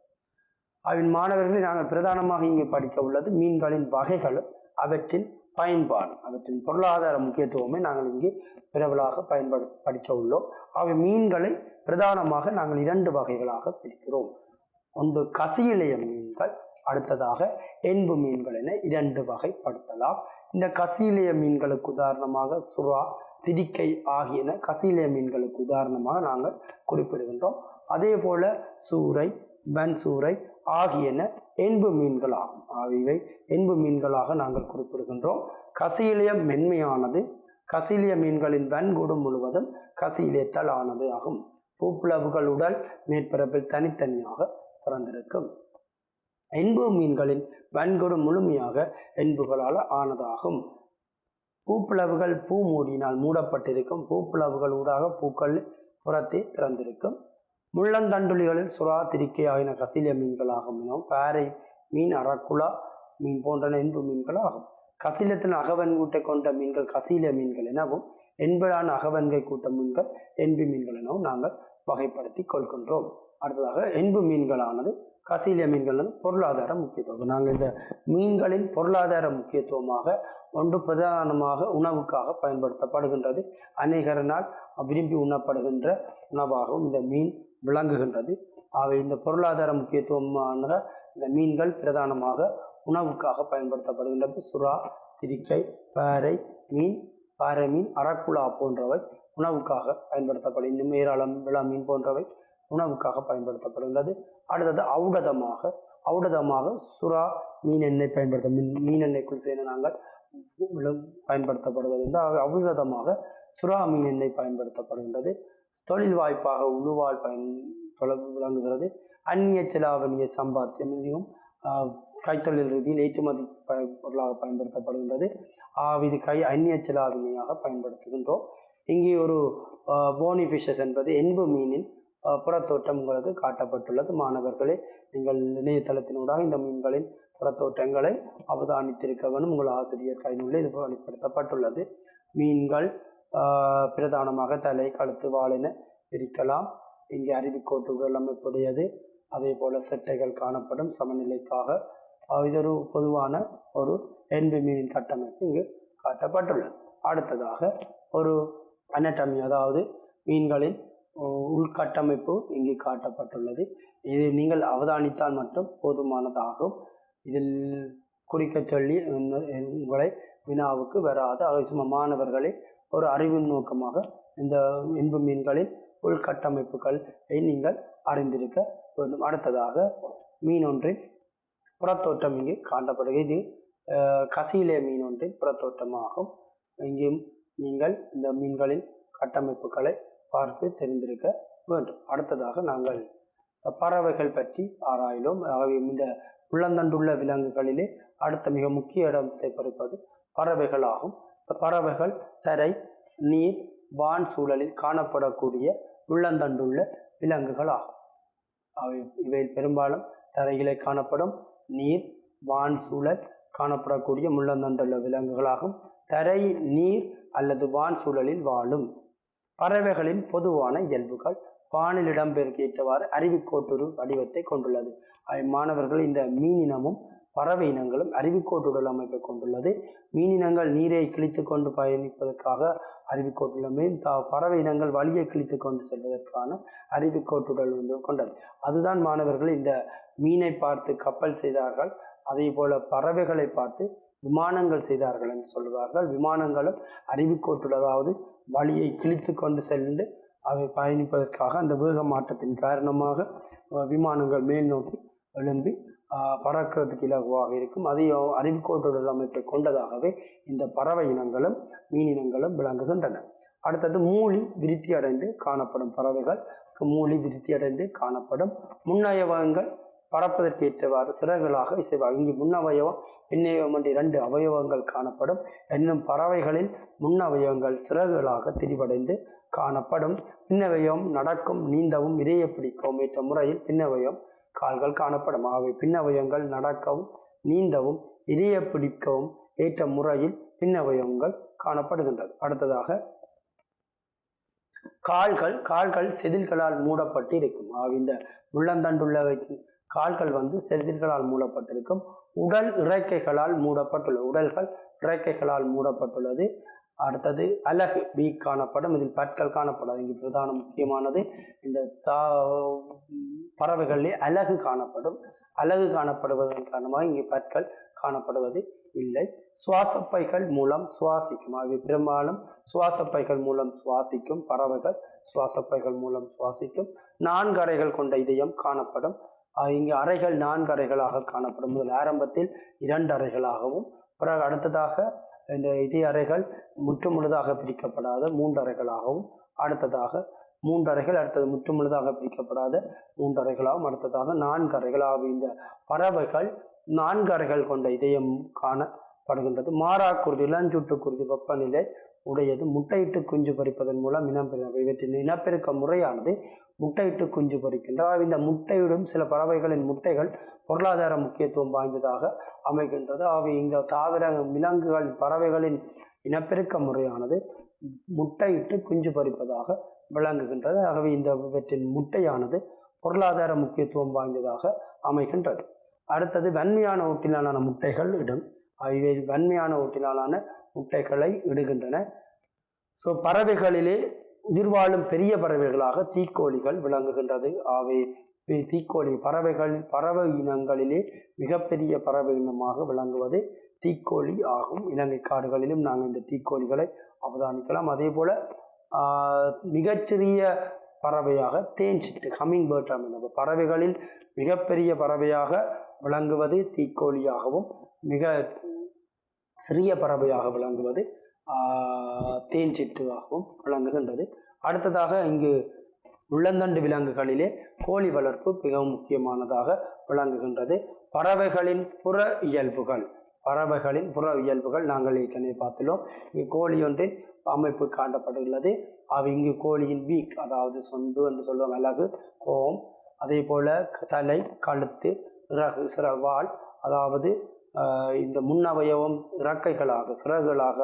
அவின் மாணவர்களை நாங்கள் பிரதானமாக இங்கு படிக்க உள்ளது மீன்களின் வகைகளும் அவற்றின் பயன்பாடு, அவற்றின் பொருளாதார முக்கியத்துவமே நாங்கள் இங்கே பிரபலாக படிக்க உள்ளோம். அவை மீன்களை பிரதானமாக நாங்கள் 2 வகைகளாக பிரிக்கிறோம். ஒன்று கசியிலைய மீன்கள், அடுத்ததாக என்பு மீன்கள் என 2 வகைப்படுத்தலாம். இந்த கசியிலைய மீன்களுக்கு உதாரணமாக சுறா, திரிக்கை ஆகியன கசியிலைய மீன்களுக்கு உதாரணமாக நாங்கள் குறிப்பிடுகின்றோம். அதே போல சூறை, வன்சூறை ஆகியன என்பு மீன்களாகும். இவை என்பு மீன்களாக நாங்கள் குறிப்பிடுகின்றோம். கசியிலைய மென்மையானது. கசியிலைய மீன்களின் வன்கூடு முழுவதும் கசியிலையத்தால் ஆனது ஆகும். பூப்புலவுகள் உடல் மேற்பரப்பில் தனித்தனியாக திறந்திருக்கும். என்பு மீன்களின் வன்கூடு முழுமையாக என்புகளால் ஆனதாகும். பூப்புலவுகள் பூ மூடியினால் மூடப்பட்டிருக்கும். பூப்புலவுகள் ஊடாக பூக்கள் புறத்தே திறந்திருக்கும். முள்ளந்தண்டுளிகளில் சுறா, திரிக்கை ஆகின கசிலிய மீன்களாகும். பாறை மீன், அரக்குலா மீன் போன்றன என்பு மீன்கள் ஆகும். கசிலத்தின் அகவன்கூட்டை கொண்ட மீன்கள் கசிலிய மீன்கள் எனவும், என்பதான அகவன்கை கூட்ட மீன்கள் என்பு மீன்கள் எனவும் நாங்கள் வகைப்படுத்தி கொள்கின்றோம். அடுத்ததாக என்பு மீன்களானது கசிலிய மீன்கள் பொருளாதார முக்கியத்துவம். நாங்கள் இந்த மீன்களின் பொருளாதார முக்கியத்துவமாக ஒன்று பிரதானமாக உணவுக்காக பயன்படுத்தப்படுகின்றது. அநேகரனால் விரும்பி உண்ணப்படுகின்ற உணவாகவும் இந்த மீன் விளங்குகின்றது. அவை இந்த பொருளாதார முக்கியத்துவமான இந்த மீன்கள் பிரதானமாக உணவுக்காக பயன்படுத்தப்படுகின்றது. சுறா, திரிக்கை, பாறை மீன், அரக்குலா போன்றவை உணவுக்காக பயன்படுத்தப்படும். இன்னும் ஏராளம் விளா மீன் போன்றவை உணவுக்காக பயன்படுத்தப்படுகின்றது. அடுத்தது ஔடதமாக சுறா மீன் எண்ணெய் மீன் எண்ணெய்க்குள் சேர்ந்து நாங்கள் பயன்படுத்தப்படுவது. அவ்விதமாக சுறா மீன் எண்ணெய் பயன்படுத்தப்படுகின்றது. தொழில் வாய்ப்பாக உழுவால் விளங்குகிறது. அந்நிய செலாவணிய சம்பாத்தியம் இதையும் கைத்தொழில் ரீதியில் ஏற்றுமதி பொருளாக பயன்படுத்தப்படுகின்றது. இது அந்நிய செலாவணியாக பயன்படுத்துகின்றோம். இங்கே ஒரு போனிஃபிஷஸ் என்பது என்பு மீனின் புறத்தோட்டம் உங்களுக்கு காட்டப்பட்டுள்ளது. மாணவர்களே, நீங்கள் இணையதளத்தினூடாக இந்த மீன்களின் புறத்தோட்டங்களை அவதானித்திருக்க வேண்டும். உங்கள் ஆசிரியர் கைநூலில் இது வெளிப்படுத்தப்பட்டுள்ளது. மீன்கள் பிரதானமாக தலை, கழுத்து, வாளென பிரிக்கலாம். இங்கே அருவிக்கோட்டு உடல் அமைப்புடையது. அதே போல செட்டைகள் காணப்படும் சமநிலைக்காக. இது ஒரு பொதுவான ஒரு என்பு மீனின் கட்டமைப்பு இங்கு காட்டப்பட்டுள்ளது. அடுத்ததாக ஒரு அனட்டமி, அதாவது மீன்களின் உள்கட்டமைப்பு இங்கு காட்டப்பட்டுள்ளது. இது நீங்கள் அவதானித்தால் மட்டும் போதுமானதாகும். இதில் குறிக்க சொல்லி உங்களை வினாவுக்கு வராது. மாணவர்களை ஒரு அறிவின் நோக்கமாக இந்த என்பு மீன்களின் உள்கட்டமைப்புகளை நீங்கள் அறிந்திருக்க வேண்டும். அடுத்ததாக மீன் ஒன்றின் புறத்தோட்டம் இங்கு காட்டப்படுகிறது. இது கசியிலே மீன் ஒன்றின் புறத்தோட்டமாகும். இங்கேயும் நீங்கள் இந்த மீன்களின் கட்டமைப்புகளை பார்த்து தெரிந்திருக்க வேண்டும். அடுத்ததாக நாங்கள் பறவைகள் பற்றி ஆராயிலும். இந்த உள்ளந்தண்டுள்ள விலங்குகளிலே அடுத்த மிக முக்கிய இடத்தை பறிப்பது பறவைகள் ஆகும். இந்த பறவைகள் தரை, நீர், வான் சூழலில் காணப்படக்கூடிய உள்ளந்தண்டுள்ள விலங்குகள் ஆகும். இவை பெரும்பாலும் தரையிலே காணப்படும் நீர், வான் சூழல் காணப்படக்கூடிய முள்ளந்தண்டுள்ள விலங்குகளாகும். தரை, நீர் அல்லது வான் சூழலில் வாழும் பறவைகளின் பொதுவான இயல்புகள். வானில் இடம்பெயர்க்கேற்றவாறு அருவிக்கோட்டுரு வடிவத்தை கொண்டுள்ளது. மாணவர்கள், இந்த மீனினமும் பறவை இனங்களும் அருவிக்கோட்டுடல் அமைப்பை கொண்டுள்ளது. மீனினங்கள் நீரை கிழித்து கொண்டு பயணிப்பதற்காக அருவிக்கோட்டுள்ளமே, பறவை இனங்கள் வழியை கிழித்து கொண்டு செல்வதற்கான அருவிக்கோட்டுடல் கொண்டது. அதுதான் மாணவர்கள் இந்த மீனை பார்த்து கப்பல் செய்தார்கள், அதே போல பறவைகளை பார்த்து விமானங்கள் செய்தார்கள் என்று சொல்வார்கள். விமானங்களும் அறிவுக்கோட்டுள்ள, அதாவது வழியை கிழித்து கொண்டு சென்று அவை பயணிப்பதற்காக அந்த வேக மாற்றத்தின் காரணமாக விமானங்கள் மேல் நோக்கி எழும்பி பறக்கிறதுக்கு இலகுவாக இருக்கும். அதையும் அறிவுக்கோட்டுள்ள அமைப்பை கொண்டதாகவே இந்த பறவை இனங்களும் மீன் இனங்களும் விளங்குகின்றன. அடுத்தது மூளி விருத்தி அடைந்து காணப்படும் பறவைகள் மூளி விருத்தி அடைந்து காணப்படும். முன்னயவங்கள் பறப்பதற்கு ஏற்றவாறு சிறகுகளாக இசைவாக. இங்கு முன்னவயவம் பின்னவயம் என்று 2 அவயவங்கள் காணப்படும். என்னும் பறவைகளில் முன்னவயவங்கள் சிறகுகளாக திரிவடைந்து காணப்படும். பின்னவயம் நடக்கும், நீந்தவும், இரையை பிடிக்கவும் ஏற்ற முறையில் பின்னவயம் கால்கள் காணப்படும். ஆகவே பின்னவயங்கள் நடக்கவும், நீந்தவும், இரையை பிடிக்கவும் ஏற்ற முறையில் பின்னவயங்கள் காணப்படுகின்றது. அடுத்ததாக கால்கள் செதில்களால் மூடப்பட்டு இருக்கும். இந்த உள்ளந்தண்டுள்ள கால்கள் செதில்களால் மூடப்பட்டிருக்கும். உடல் இறக்கைகளால் மூடப்பட்டுள்ளது. அடுத்தது அலகு வீக் காணப்படும். இதில் பற்கள் காணப்படாது. இங்கு பிரதான முக்கியமானது இந்த பறவைகளிலே அலகு காணப்படும். அலகு காணப்படுவதன் காரணமாக இங்கே பற்கள் காணப்படுவது இல்லை. சுவாசப்பைகள் மூலம் சுவாசிக்கும். ஆகிய பெரும்பாலும் சுவாசப்பைகள் மூலம் சுவாசிக்கும் பறவைகள் சுவாசப்பைகள் மூலம் சுவாசிக்கும். 4 அறைகள் கொண்ட இதயம் காணப்படும். இங்கு அறைகள் 4 அறைகளாக காணப்படும். முதல் ஆரம்பத்தில் 2 அறைகளாகவும், பிறகு அடுத்ததாக இந்த இதய அறைகள் முற்றுமுழுதாக பிரிக்கப்படாத 3 அறைகளாகவும், அடுத்ததாக 3 அறைகள், அடுத்தது முற்றுமுழுதாக பிரிக்கப்படாத 3 அறைகளாகவும், அடுத்ததாக 4 அறைகளாகவும் இந்த பறவைகள் 4 அறைகள் கொண்ட இதயம் காணப்படுகின்றது. மாறாக்குருதி, இளஞ்சுட்டு குருதி வெப்பநிலை உடையது. முட்டையிட்டு குஞ்சு பறிப்பதன் மூலம் இவற்றின் இனப்பெருக்க முறையானது முட்டையிட்டு குஞ்சு பறிக்கின்றது. இந்த முட்டையிடும் சில பறவைகளின் முட்டைகள் பொருளாதார முக்கியத்துவம் வாய்ந்ததாக அமைகின்றது. இந்த தாவர விலங்குகள் பறவைகளின் இனப்பெருக்க முறையானது முட்டையிட்டு குஞ்சு பறிப்பதாக விளங்குகின்றது. ஆகவே இவற்றின் முட்டையானது பொருளாதார முக்கியத்துவம் வாய்ந்ததாக அமைகின்றது. அடுத்தது வன்மையான ஊட்டிலான முட்டைகள் இடும். இவை வன்மையான ஊட்டிலான முட்டைகளை இடுகின்றன. பறவைகளிலே உயிர் வாழும் பெரிய பறவைகளாக தீக்கோழிகள் விளங்குகின்றது. அவை தீக்கோழி பறவை இனங்களிலே மிகப்பெரிய பறவை இனமாக விளங்குவது தீக்கோழி ஆகும். இலங்கை காடுகளிலும் நாங்கள் இந்த தீக்கோழிகளை அவதானிக்கலாம். அதே போல மிகச்சிறிய பறவையாக தேன்சிட்டு ஹம்மிங் பேர்ட் அமைந்தது. பறவைகளில் மிகப்பெரிய பறவையாக விளங்குவது தீக்கோழியாகவும், மிக சிறிய பறவையாக விளங்குவது தேன்சிட்டுவாகவும் விளங்குகின்றது. அடுத்ததாக இங்கு உள்ளந்தண்டு விலங்குகளிலே கோழி வளர்ப்பு மிகவும் முக்கியமானதாக விளங்குகின்றது. பறவைகளின் புற இயல்புகள் நாங்கள் ஏற்கனவே பார்த்துள்ளோம். இங்கு கோழி ஒன்றின் அமைப்பு காட்டப்பட்டுள்ளது. இங்கு கோழியின் வீக், அதாவது சொந்து என்று சொல்லுவாங்க, அலகு, கோம், அதே போல தலை, கழுத்து, இறகு, சிறவால், அதாவது இந்த முன்னவயவம் இறக்கைகளாக சிறகுகளாக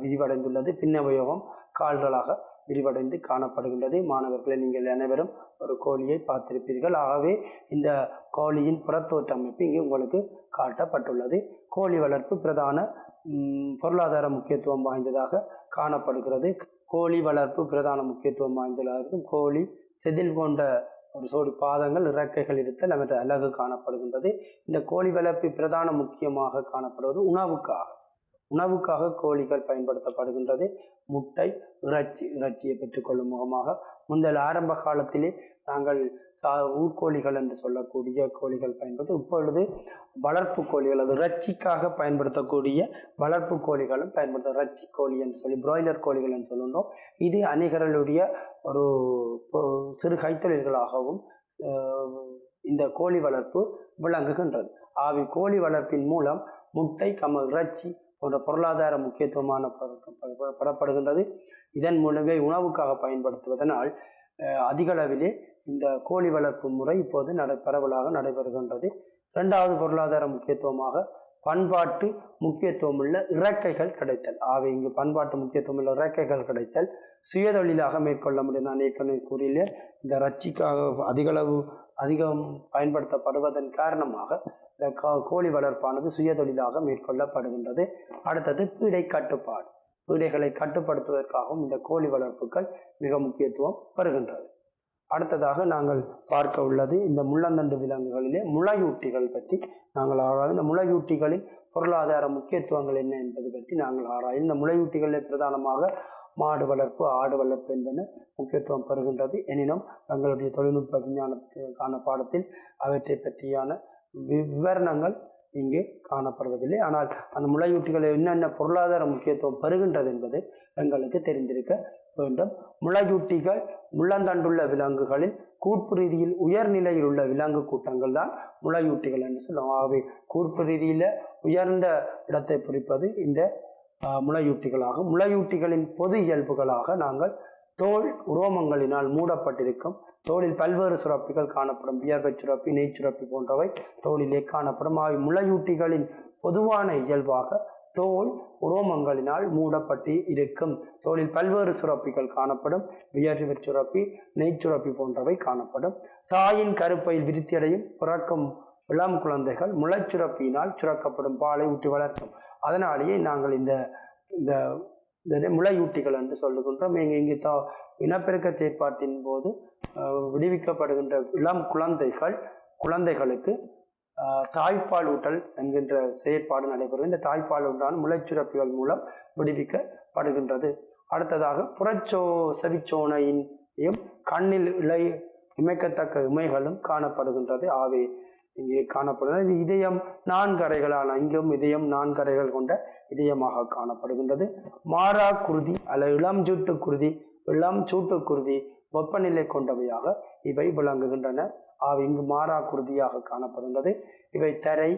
விரிவடைந்துள்ளது. பின்னவயவம் கால்களாக விரிவடைந்து காணப்படுகின்றது. மாணவர்களை நீங்கள் அனைவரும் ஒரு கோழியை பார்த்திருப்பீர்கள். ஆகவே இந்த கோழியின் புறத்தோற்ற அமைப்பு இங்கே உங்களுக்கு காட்டப்பட்டுள்ளது. கோழி வளர்ப்பு பிரதான பொருளாதார முக்கியத்துவம் வாய்ந்ததாக காணப்படுகிறது. கோழி வளர்ப்பு பிரதான முக்கியத்துவம் வாய்ந்ததாக இருக்கும். கோழி செதில் கொண்ட ஒரு சோடி பாதங்கள், இறக்கைகள் இருத்தல், அவற்றை அழகு காணப்படுகின்றது. இந்த கோழி வளர்ப்பு பிரதான முக்கியமாக காணப்படுவது உணவுக்காக கோழிகள் பயன்படுத்தப்படுகின்றது. முட்டை, இறைச்சியை பெற்றுக்கொள்ளும் முகமாக. முந்தல் ஆரம்ப காலத்திலே நாங்கள் ஊர்கோழிகள் என்று சொல்லக்கூடிய கோழிகள் பயன்படுத்த, இப்பொழுது வளர்ப்பு கோழிகள், அது இறைச்சிக்காக பயன்படுத்தக்கூடிய வளர்ப்பு கோழிகளும் பயன்படுத்த, இறைச்சி கோழி என்று சொல்லி பிராய்லர் கோழிகள் என்று சொல்லுகின்றோம். இது அநேகர்களுடைய ஒரு சிறு கைத்தொழில்களாகவும் இந்த கோழி வளர்ப்பு விளங்குகின்றது. கோழி வளர்ப்பின் மூலம் முட்டை, இறைச்சி போன்ற பொருளாதார முக்கியத்துவமான பெறப்படுகின்றது. இதன் மூலமே உணவுக்காக பயன்படுத்துவதனால் அதிக அளவிலே இந்த கோழி வளர்ப்பு முறை இப்போது பரவலாக நடைபெறுகின்றது. 2வது பொருளாதார முக்கியத்துவமாக பண்பாட்டு முக்கியத்துவமுள்ள இறக்கைகள் கிடைத்தல். இங்கு பண்பாட்டு முக்கியத்துவமுள்ள இறக்கைகள் கிடைத்தல் சுயதொழிலாக மேற்கொள்ள முடியும். நான் ஏற்கனவே கூறிய இந்த இறைச்சிக்காக அதிகம் பயன்படுத்தப்படுவதன் காரணமாக இந்த கோழி வளர்ப்பானது சுயதொழிலாக மேற்கொள்ளப்படுகின்றது. அடுத்தது பீடை கட்டுப்பாடு. பீடைகளை கட்டுப்படுத்துவதற்காகவும் இந்த கோழி வளர்ப்புகள் மிக முக்கியத்துவம் பெறுகின்றது. அடுத்ததாக நாங்கள் பார்க்க உள்ளது இந்த முள்ளந்தண்டு விலங்குகளிலே முளையூட்டிகள் பற்றி நாங்கள் ஆராயும். இந்த முளையூட்டிகளின் பொருளாதார முக்கியத்துவங்கள் என்ன என்பது பற்றி நாங்கள் ஆராயும். இந்த முளையூட்டிகளில் பிரதானமாக மாடு வளர்ப்பு, ஆடு வளர்ப்பு என்பன முக்கியத்துவம் பெறுகின்றது. எனினும் எங்களுடைய தொழில்நுட்ப விஞ்ஞானத்துக்கான பாடத்தில் அவற்றை பற்றியான விவரணங்கள் இங்கே காணப்படுவதில்லை. ஆனால் அந்த முளையூட்டிகளை என்னென்ன பொருளாதார முக்கியத்துவம் பெறுகின்றது என்பது எங்களுக்கு தெரிந்திருக்க வேண்டும். முளையூட்டிகள் முள்ளந்தண்டுள்ள விலங்குகளில் கூர்ப்பு ரீதியில் உயர்நிலையில் உள்ள விலங்கு கூட்டங்கள் தான் முளையூட்டிகள் என்று சொல்லுவோம். ஆகவே கூர்ப்பு ரீதியில் உயர்ந்த இடத்தை குறிப்பது இந்த முளையூட்டிகளாகும். முளையூட்டிகளின் பொது இயல்புகளாக நாங்கள் தோல் உரோமங்களினால் மூடப்பட்டிருக்கும். தோலில் பல்வேறு சுரப்பிகள் காணப்படும். வியர்வை சுரப்பி, நெய் சுரப்பி போன்றவை தோலிலே காணப்படும். அவை முளையூட்டிகளின் பொதுவான இயல்பாக தோல் உரோமங்களினால் மூடப்பட்டு இருக்கும். தோலில் பல்வேறு சுரப்பிகள் காணப்படும். வியர்வை சுரப்பி, நெய் சுரப்பி போன்றவை காணப்படும். தாயின் கருப்பையில் விருத்தியடையும் பிறக்கும் இளம் குழந்தைகள் முளைச்சுரப்பியினால் சுரக்கப்படும் பாலை ஊற்றி வளர்க்கும். அதனாலேயே நாங்கள் இந்த முளையூட்டிகள் என்று சொல்லுகின்றோம். இங்கே இனப்பெருக்க செயற்பாட்டின் போது விடுவிக்கப்படுகின்ற இளம் குழந்தைகளுக்கு தாய்ப்பால் ஊட்டல் என்கின்ற செயற்பாடு நடைபெறும். இந்த தாய்ப்பால் ஊட்டான முளைச்சுரப்பிகள் மூலம் விடுவிக்கப்படுகின்றது. அடுத்ததாக செவிச்சோனையும் கண்ணில் இமைக்கத்தக்க இமைகளும் காணப்படுகின்றது. ஆகவே இங்கே காணப்படுகிறது. இது இதயம் 4 அறைகளான இங்கும் இதயம் 4 அறைகள் கொண்ட இதயமாக காணப்படுகின்றது. மாறா குருதி அல்லது இளம் சூட்டு குருதி வெப்பநிலை கொண்டவையாக இவை விளங்குகின்றன. இங்கு மாறா குருதியாக காணப்படுகின்றது. இவை தரை,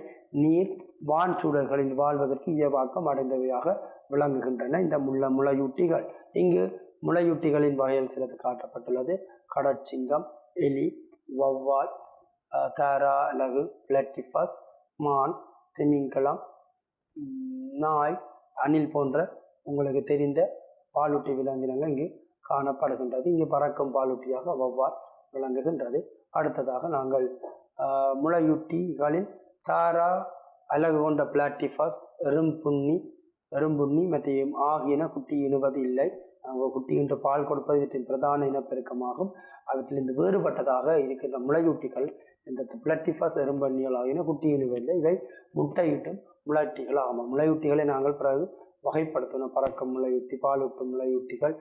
நீர், வான் சூழல்களில் வாழ்வதற்கு இயவாக்கம் அடைந்தவையாக விளங்குகின்றன. இந்த முளையூட்டிகள் இங்கு முளையூட்டிகளின் வகையில் சிலது காட்டப்பட்டுள்ளது. கடற்சிங்கம், எலி, வௌவால், தாரா அல்லது பிளாட்டிபஸ், மான், திமிங்கலம், நாய், அணில் போன்ற உங்களுக்கு தெரிந்த பாலூட்டி விலங்கினங்கள் இங்கு காணப்படுகின்றது. இங்கு பறக்கும் பாலூட்டியாக வௌவால் விளங்குகின்றது. அடுத்ததாக நாங்கள் முளையூட்டிகளில் தாரா அலகு கொண்ட பிளாட்டிபஸ், எறும்புண்ணி மற்றும் ஆகியன குட்டி இடுவது இல்லை. குட்டியின்ற பால் கொடுப்பது இவற்றின் பிரதான இனப்பெருக்கமாகும். அவற்றிலிருந்து வேறுபட்டதாக இருக்கின்ற முளையூட்டிகள் இந்த பிளாட்டிபஸ், எறும்புண்ணிகள் ஆகியன குட்டி இடுவதில்லை. இவை முட்டையிட்டும் முளையூட்டிகள் ஆகும். முளையூட்டிகளை நாங்கள் பிறகு வகைப்படுத்தணும். பறக்கும் முளையூட்டி, பாலூட்டும் முளையூட்டிகள்,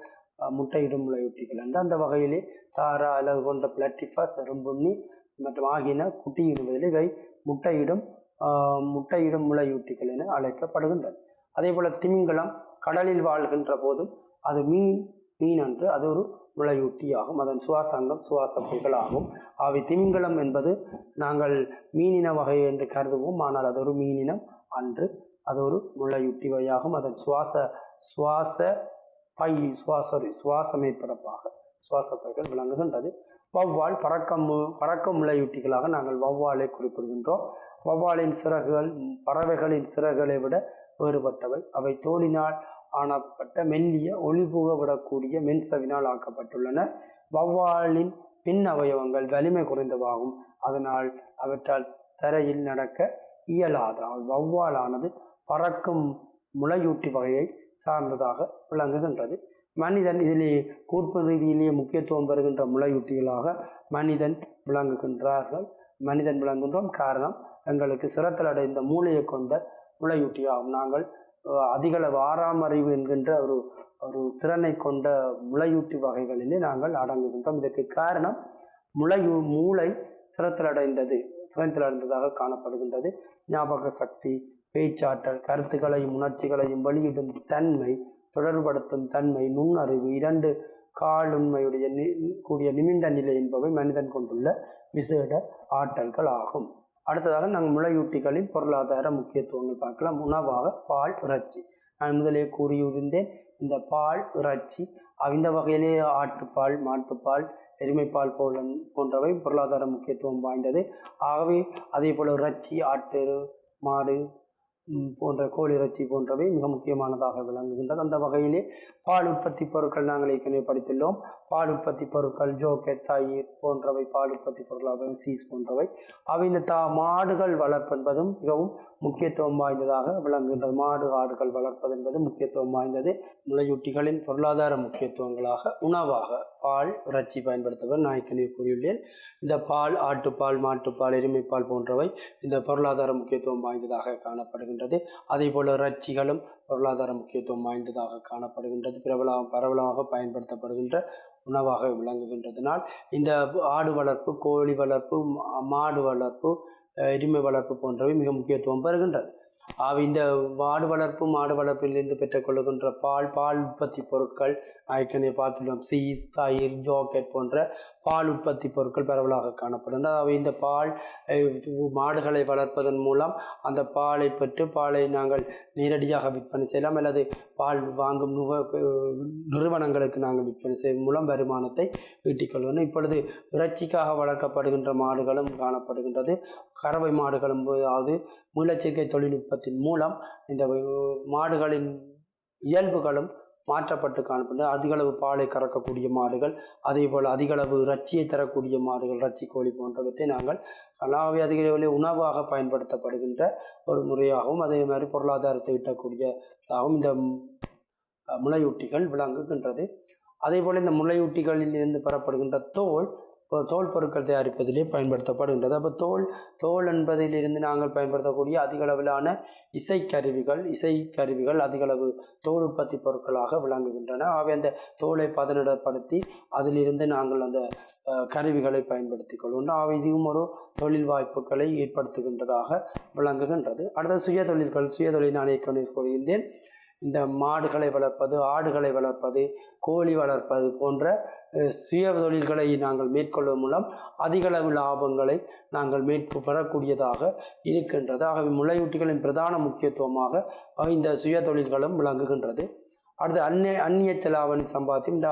முட்டையிடும் முளையூட்டிகள் என்று. அந்த வகையிலே தாரா அலகு கொண்ட பிளாட்டிபஸ், எறும்புண்ணி மற்றும் ஆகியன குட்டி இடுவதில் இவை முட்டையிடும் முளையூட்டிகள் என அழைக்கப்படுகின்றன. அதே போல திமிங்கலம் கடலில் வாழ்கின்ற போதும் அது மீன் என்று அது ஒரு முளையூட்டி ஆகும். அதன் சுவாசங்கம் சுவாசப்பைகள் ஆகும். அவை திமிங்கலம் என்பது நாங்கள் மீனின வகை என்று கருதுவோம். ஆனால் அது ஒரு மீனினம் அன்று, அது ஒரு முளையூட்டி வகையாகும். அதன் சுவாச மேற்பரப்பாக சுவாசப்பைகள் விளங்குகின்றது. வௌவால் பறக்கும் முளையூட்டிகளாக நாங்கள் வௌவாலை குறிப்பிடுகின்றோம். வௌவாலின் சிறகுகள் பறவைகளின் சிறகுகளை விட வேறுபட்டவை. அவை தோலினால் ஆனப்பட்ட மெல்லிய ஒளிபுக விடக்கூடிய மென்சவினால் ஆக்கப்பட்டுள்ளன. வௌவாலின் பின் அவயவங்கள் வலிமை குறைந்தவாகும். அதனால் அவற்றால் தரையில் நடக்க இயலாதால் வௌவாலானது பறக்கும் முளையூட்டி வகையை சார்ந்ததாக விளங்குகின்றது. மனிதன் இதிலே கூர்ப்பு ரீதியிலேயே முக்கியத்துவம் பெறுகின்ற முளையூட்டிகளாக மனிதன் விளங்குகின்றோம். காரணம் எங்களுக்கு சிரத்தல் அடைந்த மூளையை கொண்ட முளையூட்டியாகும். நாங்கள் அதிகளவு 6ஆம் அறிவு என்கின்ற ஒரு திறனை கொண்ட முளையூட்டி வகைகளிலே நாங்கள் அடங்குகின்றோம். இதற்கு காரணம் மூளை சிரத்தல் அடைந்ததாக காணப்படுகின்றது. ஞாபக சக்தி, பேச்சாற்றல், கருத்துக்களையும் உணர்ச்சிகளையும் வெளியிடும் தன்மை, தொடர்படுத்தும் தன்மை, நுண்ணறிவு, 2 காலுண்மையுடைய கூடிய நிமிர்ந்த நிலை என்பவை மனிதன் கொண்டுள்ள விசேட ஆற்றல்கள் ஆகும். அடுத்ததாக நாங்கள் முளையூட்டிகளின் பொருளாதார முக்கியத்துவங்கள் பார்க்கலாம். உணவாக பால், இறைச்சி. நான் முதலே கூறியிருந்தேன். இந்த பால், இறைச்சி இந்த வகையிலே ஆட்டுப்பால், மாட்டுப்பால், எருமைப்பால் போன்றவை பொருளாதார முக்கியத்துவம் வாய்ந்தது. ஆகவே அதே போல இறைச்சி, ஆட்டு, மாடு போன்ற கோழி இறைச்சி போன்றவை மிக முக்கியமானதாக விளங்குகின்றது. அந்த வகையிலே பால் உற்பத்தி பொருட்கள் நாங்கள் ஏற்கனவே படித்துள்ளோம். பால் உற்பத்தி பொருட்கள் ஜோக்கெட், தயிர் போன்றவை பால் உற்பத்தி பொருட்களாக, சீஸ் போன்றவை. அவை இந்த மாடுகள் வளர்ப்பு என்பதும் மிகவும் முக்கியத்துவம் வாய்ந்ததாக விளங்குகின்றது. மாடு ஆடுகள் வளர்ப்பது என்பது முக்கியத்துவம் வாய்ந்தது. முளையூட்டிகளின் பொருளாதார முக்கியத்துவங்களாக உணவாக பால், இறைச்சி பயன்படுத்துவர். நான் ஏற்கனவே கூறியுள்ளேன். இந்த பால், ஆட்டுப்பால், மாட்டுப்பால், எருமைப்பால் போன்றவை இந்த பொருளாதார முக்கியத்துவம் வாய்ந்ததாக காணப்படுகின்றது. அதே போல இறைச்சிகளும் பொருளாதார முக்கியத்துவம் வாய்ந்ததாக காணப்படுகின்றது. பரவலாக பயன்படுத்தப்படுகின்ற உணவாக விளங்குகின்றதனால் இந்த ஆடு வளர்ப்பு, கோழி வளர்ப்பு, மாடு வளர்ப்பு, எருமை வளர்ப்பு போன்றவை மிக முக்கியத்துவம் பெறுகின்றது. இந்த மாடு வளர்ப்பிலிருந்து பெற்றுக்கொள்ளுகின்ற பால் உற்பத்தி பொருட்கள் ஏற்கனவே பார்த்துள்ளோம். சீஸ், தயிர், ஜோக்கெட் போன்ற பால் உற்பத்தி பொருட்கள் பரவலாக காணப்படுகின்றன. இந்த பால் மாடுகளை வளர்ப்பதன் மூலம் அந்த பாலை பெற்று பாலை நாங்கள் நேரடியாக விற்பனை செய்யலாம், அல்லது பால் வாங்கும் நிறுவனங்களுக்கு நாங்கள் விற்பனை செய்யும் மூலம் வருமானத்தை ஈட்டிக்கொள்கிறோம். இப்பொழுது இறைச்சிக்காக வளர்க்கப்படுகின்ற மாடுகளும் காணப்படுகின்றது. கறவை மாடுகளும், அதாவது மூலச்சேர்க்கை தொழில்நுட்பத்தின் மூலம் இந்த மாடுகளின் இயல்புகளும் மாற்றப்பட்டு காணப்படுகிறது. அதிகளவு பாலை கறக்கக்கூடிய மாடுகள், அதே போல் அதிகளவு இறைச்சியை தரக்கூடிய மாடுகள், இறைச்சி, கோழி போன்றவற்றை நாங்கள் அதிகளவில் உணவாக பயன்படுத்தப்படுகின்ற ஒரு முறையாகவும் அதே மாதிரி பொருளாதாரத்தை ஈட்டக்கூடியதாகவும் இந்த முளையூட்டிகள் விளங்குகின்றது. அதே போல் இந்த முளையூட்டிகளில் இருந்து பெறப்படுகின்ற தோல் பொருட்கள் தயாரிப்பதிலே பயன்படுத்தப்படுகின்றது. அப்போ தோல் என்பதிலிருந்து நாங்கள் பயன்படுத்தக்கூடிய அதிகளவிலான இசைக்கருவிகள் அதிகளவு தோல் உற்பத்தி பொருட்களாக விளங்குகின்றன. அவை அந்த தோலை பதனிடப்படுத்தி அதிலிருந்து நாங்கள் அந்த கருவிகளை பயன்படுத்தி கொள்கின்றோம். அவை இதுவும் ஒரு தொழில் வாய்ப்புகளை ஏற்படுத்துகின்றதாக விளங்குகின்றது. அடுத்த சுயதொழில் நான் ஏற்கனவே கூறியிருந்தேன். இந்த மாடுகளை வளர்ப்பது, ஆடுகளை வளர்ப்பது, கோழி வளர்ப்பது போன்ற சுய தொழில்களை நாங்கள் மேற்கொள்வதன் மூலம் அதிகளவு லாபங்களை நாங்கள் பெறக்கூடியதாக இருக்கின்றது. ஆகவே முளையூட்டிகளின் பிரதான முக்கியத்துவமாக இந்த சுய தொழில்களும் விளங்குகின்றது. அடுத்து அந்நிய செலாவணி சம்பாத்தியம். இந்த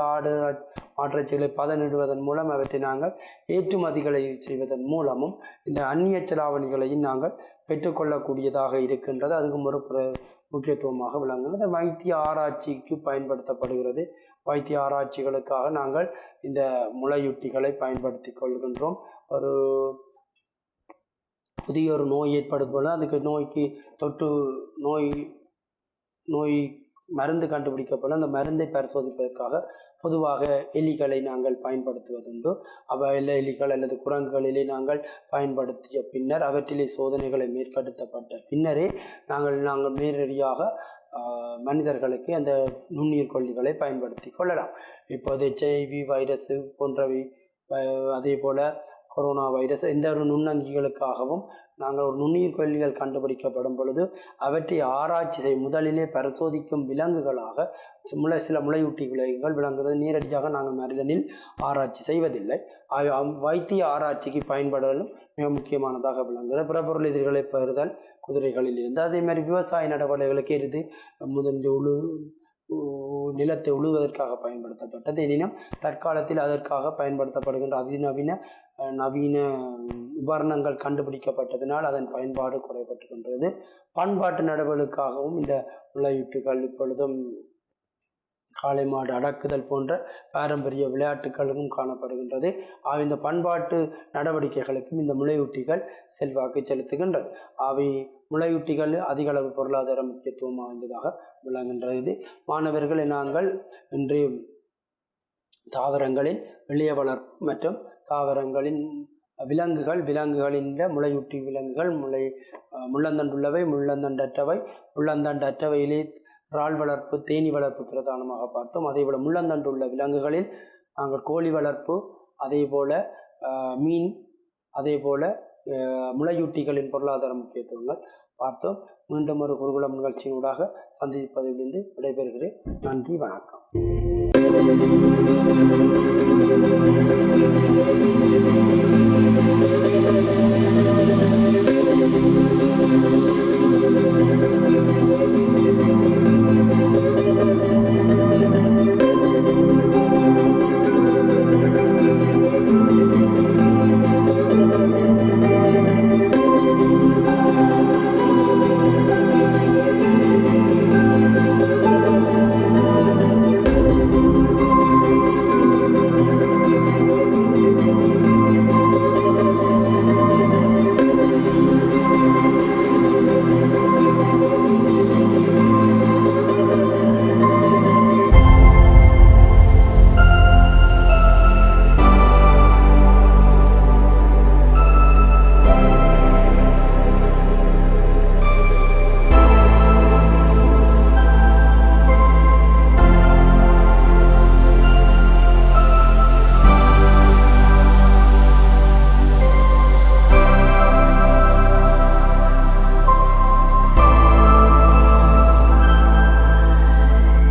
மாற்றச்சீலை பதனிடுவதன் மூலம் அவற்றை நாங்கள் ஏற்றுமதிகளை செய்வதன் மூலமும் இந்த அந்நிய செலாவணிகளையும் நாங்கள் பெற்றுக்கொள்ளக்கூடியதாக இருக்கின்றது. அதுக்கும் ஒரு முக்கியத்துவமாக விளங்குகிறது. வைத்திய ஆராய்ச்சிக்கு பயன்படுத்தப்படுகிறது. வைத்திய ஆராய்ச்சிகளுக்காக நாங்கள் இந்த முளையூட்டிகளை பயன்படுத்தி கொள்கின்றோம். ஒரு புதிய ஒரு நோய் ஏற்படும் போது அதுக்கு நோய்க்கு தொற்று நோய் மருந்து கண்டுபிடிக்கப்படும். அந்த மருந்தை பரிசோதிப்பதற்காக பொதுவாக எலிகளை நாங்கள் பயன்படுத்துவதுண்டு. எலிகள் அல்லது குரங்குகளிலே நாங்கள் பயன்படுத்திய பின்னர் அவற்றிலே சோதனைகளை மேற்கொள்ளப்பட்ட பின்னரே நாங்கள் நேரடியாக மனிதர்களுக்கு அந்த நுண்ணுயிர் கொல்லிகளை பயன்படுத்தி கொள்ளலாம். இப்போது HIV வைரஸ் போன்றவை, அதே போல் கொரோனா வைரஸ், எந்த ஒரு நுண்ணங்கிகளுக்காகவும் நாங்கள் ஒரு நுண்ணுயிர் கொல்லிகள் கண்டுபிடிக்கப்படும் பொழுது அவற்றை ஆராய்ச்சி முதலிலே பரிசோதிக்கும் விலங்குகளாக சில முளையூட்டி விலங்குகள் விளங்குகிறது. நேரடியாக நாங்கள் மனிதனில் ஆராய்ச்சி செய்வதில்லை. வைத்திய ஆராய்ச்சிக்கு பயன்படுவதும் மிக முக்கியமானதாக விளங்குகிறது. பிறப்பொருள் எதிர்களை பெறுதல் குதிரைகளில் இருந்து, அதே மாதிரி விவசாய நடவடிக்கைகளுக்கு எருது நிலத்தை உழுவதற்காக பயன்படுத்தப்பட்டது. எனினும் தற்காலத்தில் அதற்காக பயன்படுத்தப்படுகின்ற நவீன உபகரணங்கள் கண்டுபிடிக்கப்பட்டதினால் அதன் பயன்பாடு குறைபட்டுகின்றது. பண்பாட்டு நடவடிக்கைக்காகவும் இந்த முளையூட்டுகள் இப்பொழுதும் காளை மாடு அடக்குதல் போன்ற பாரம்பரிய விளையாட்டுகளுக்கும் காணப்படுகின்றது. இந்த பண்பாட்டு நடவடிக்கைகளுக்கும் இந்த முளையூட்டிகள் செல்வாக்கு செலுத்துகின்றது. அவை முளையூட்டிகள் அதிக அளவு பொருளாதார முக்கியத்துவம் வாய்ந்ததாக விளங்குகின்றது. மாணவர்களை நாங்கள் இன்று தாவரங்களின் எளிய வளர்ப்பு மற்றும் தாவரங்களின் விலங்குகளின் முளையூட்டி விலங்குகள், முள்ளந்தண்டுள்ளவை, முள்ளந்தண்டற்றவை, முள்ளந்தண்டற்றவையிலே இறால் வளர்ப்பு, தேனி வளர்ப்பு பிரதானமாக பார்த்தோம். அதே போல் முள்ளந்தண்டு உள்ள விலங்குகளில் நாங்கள் கோழி வளர்ப்பு, அதே போல் மீன், அதே போல் முளையூட்டிகளின் பொருளாதார முக்கியத்துவங்கள் பார்த்தோம். மீண்டும் ஒரு குருகுலம் நிகழ்ச்சியினூடாக சந்திப்பதிலிருந்து விடைபெறுகிறேன். நன்றி, வணக்கம்.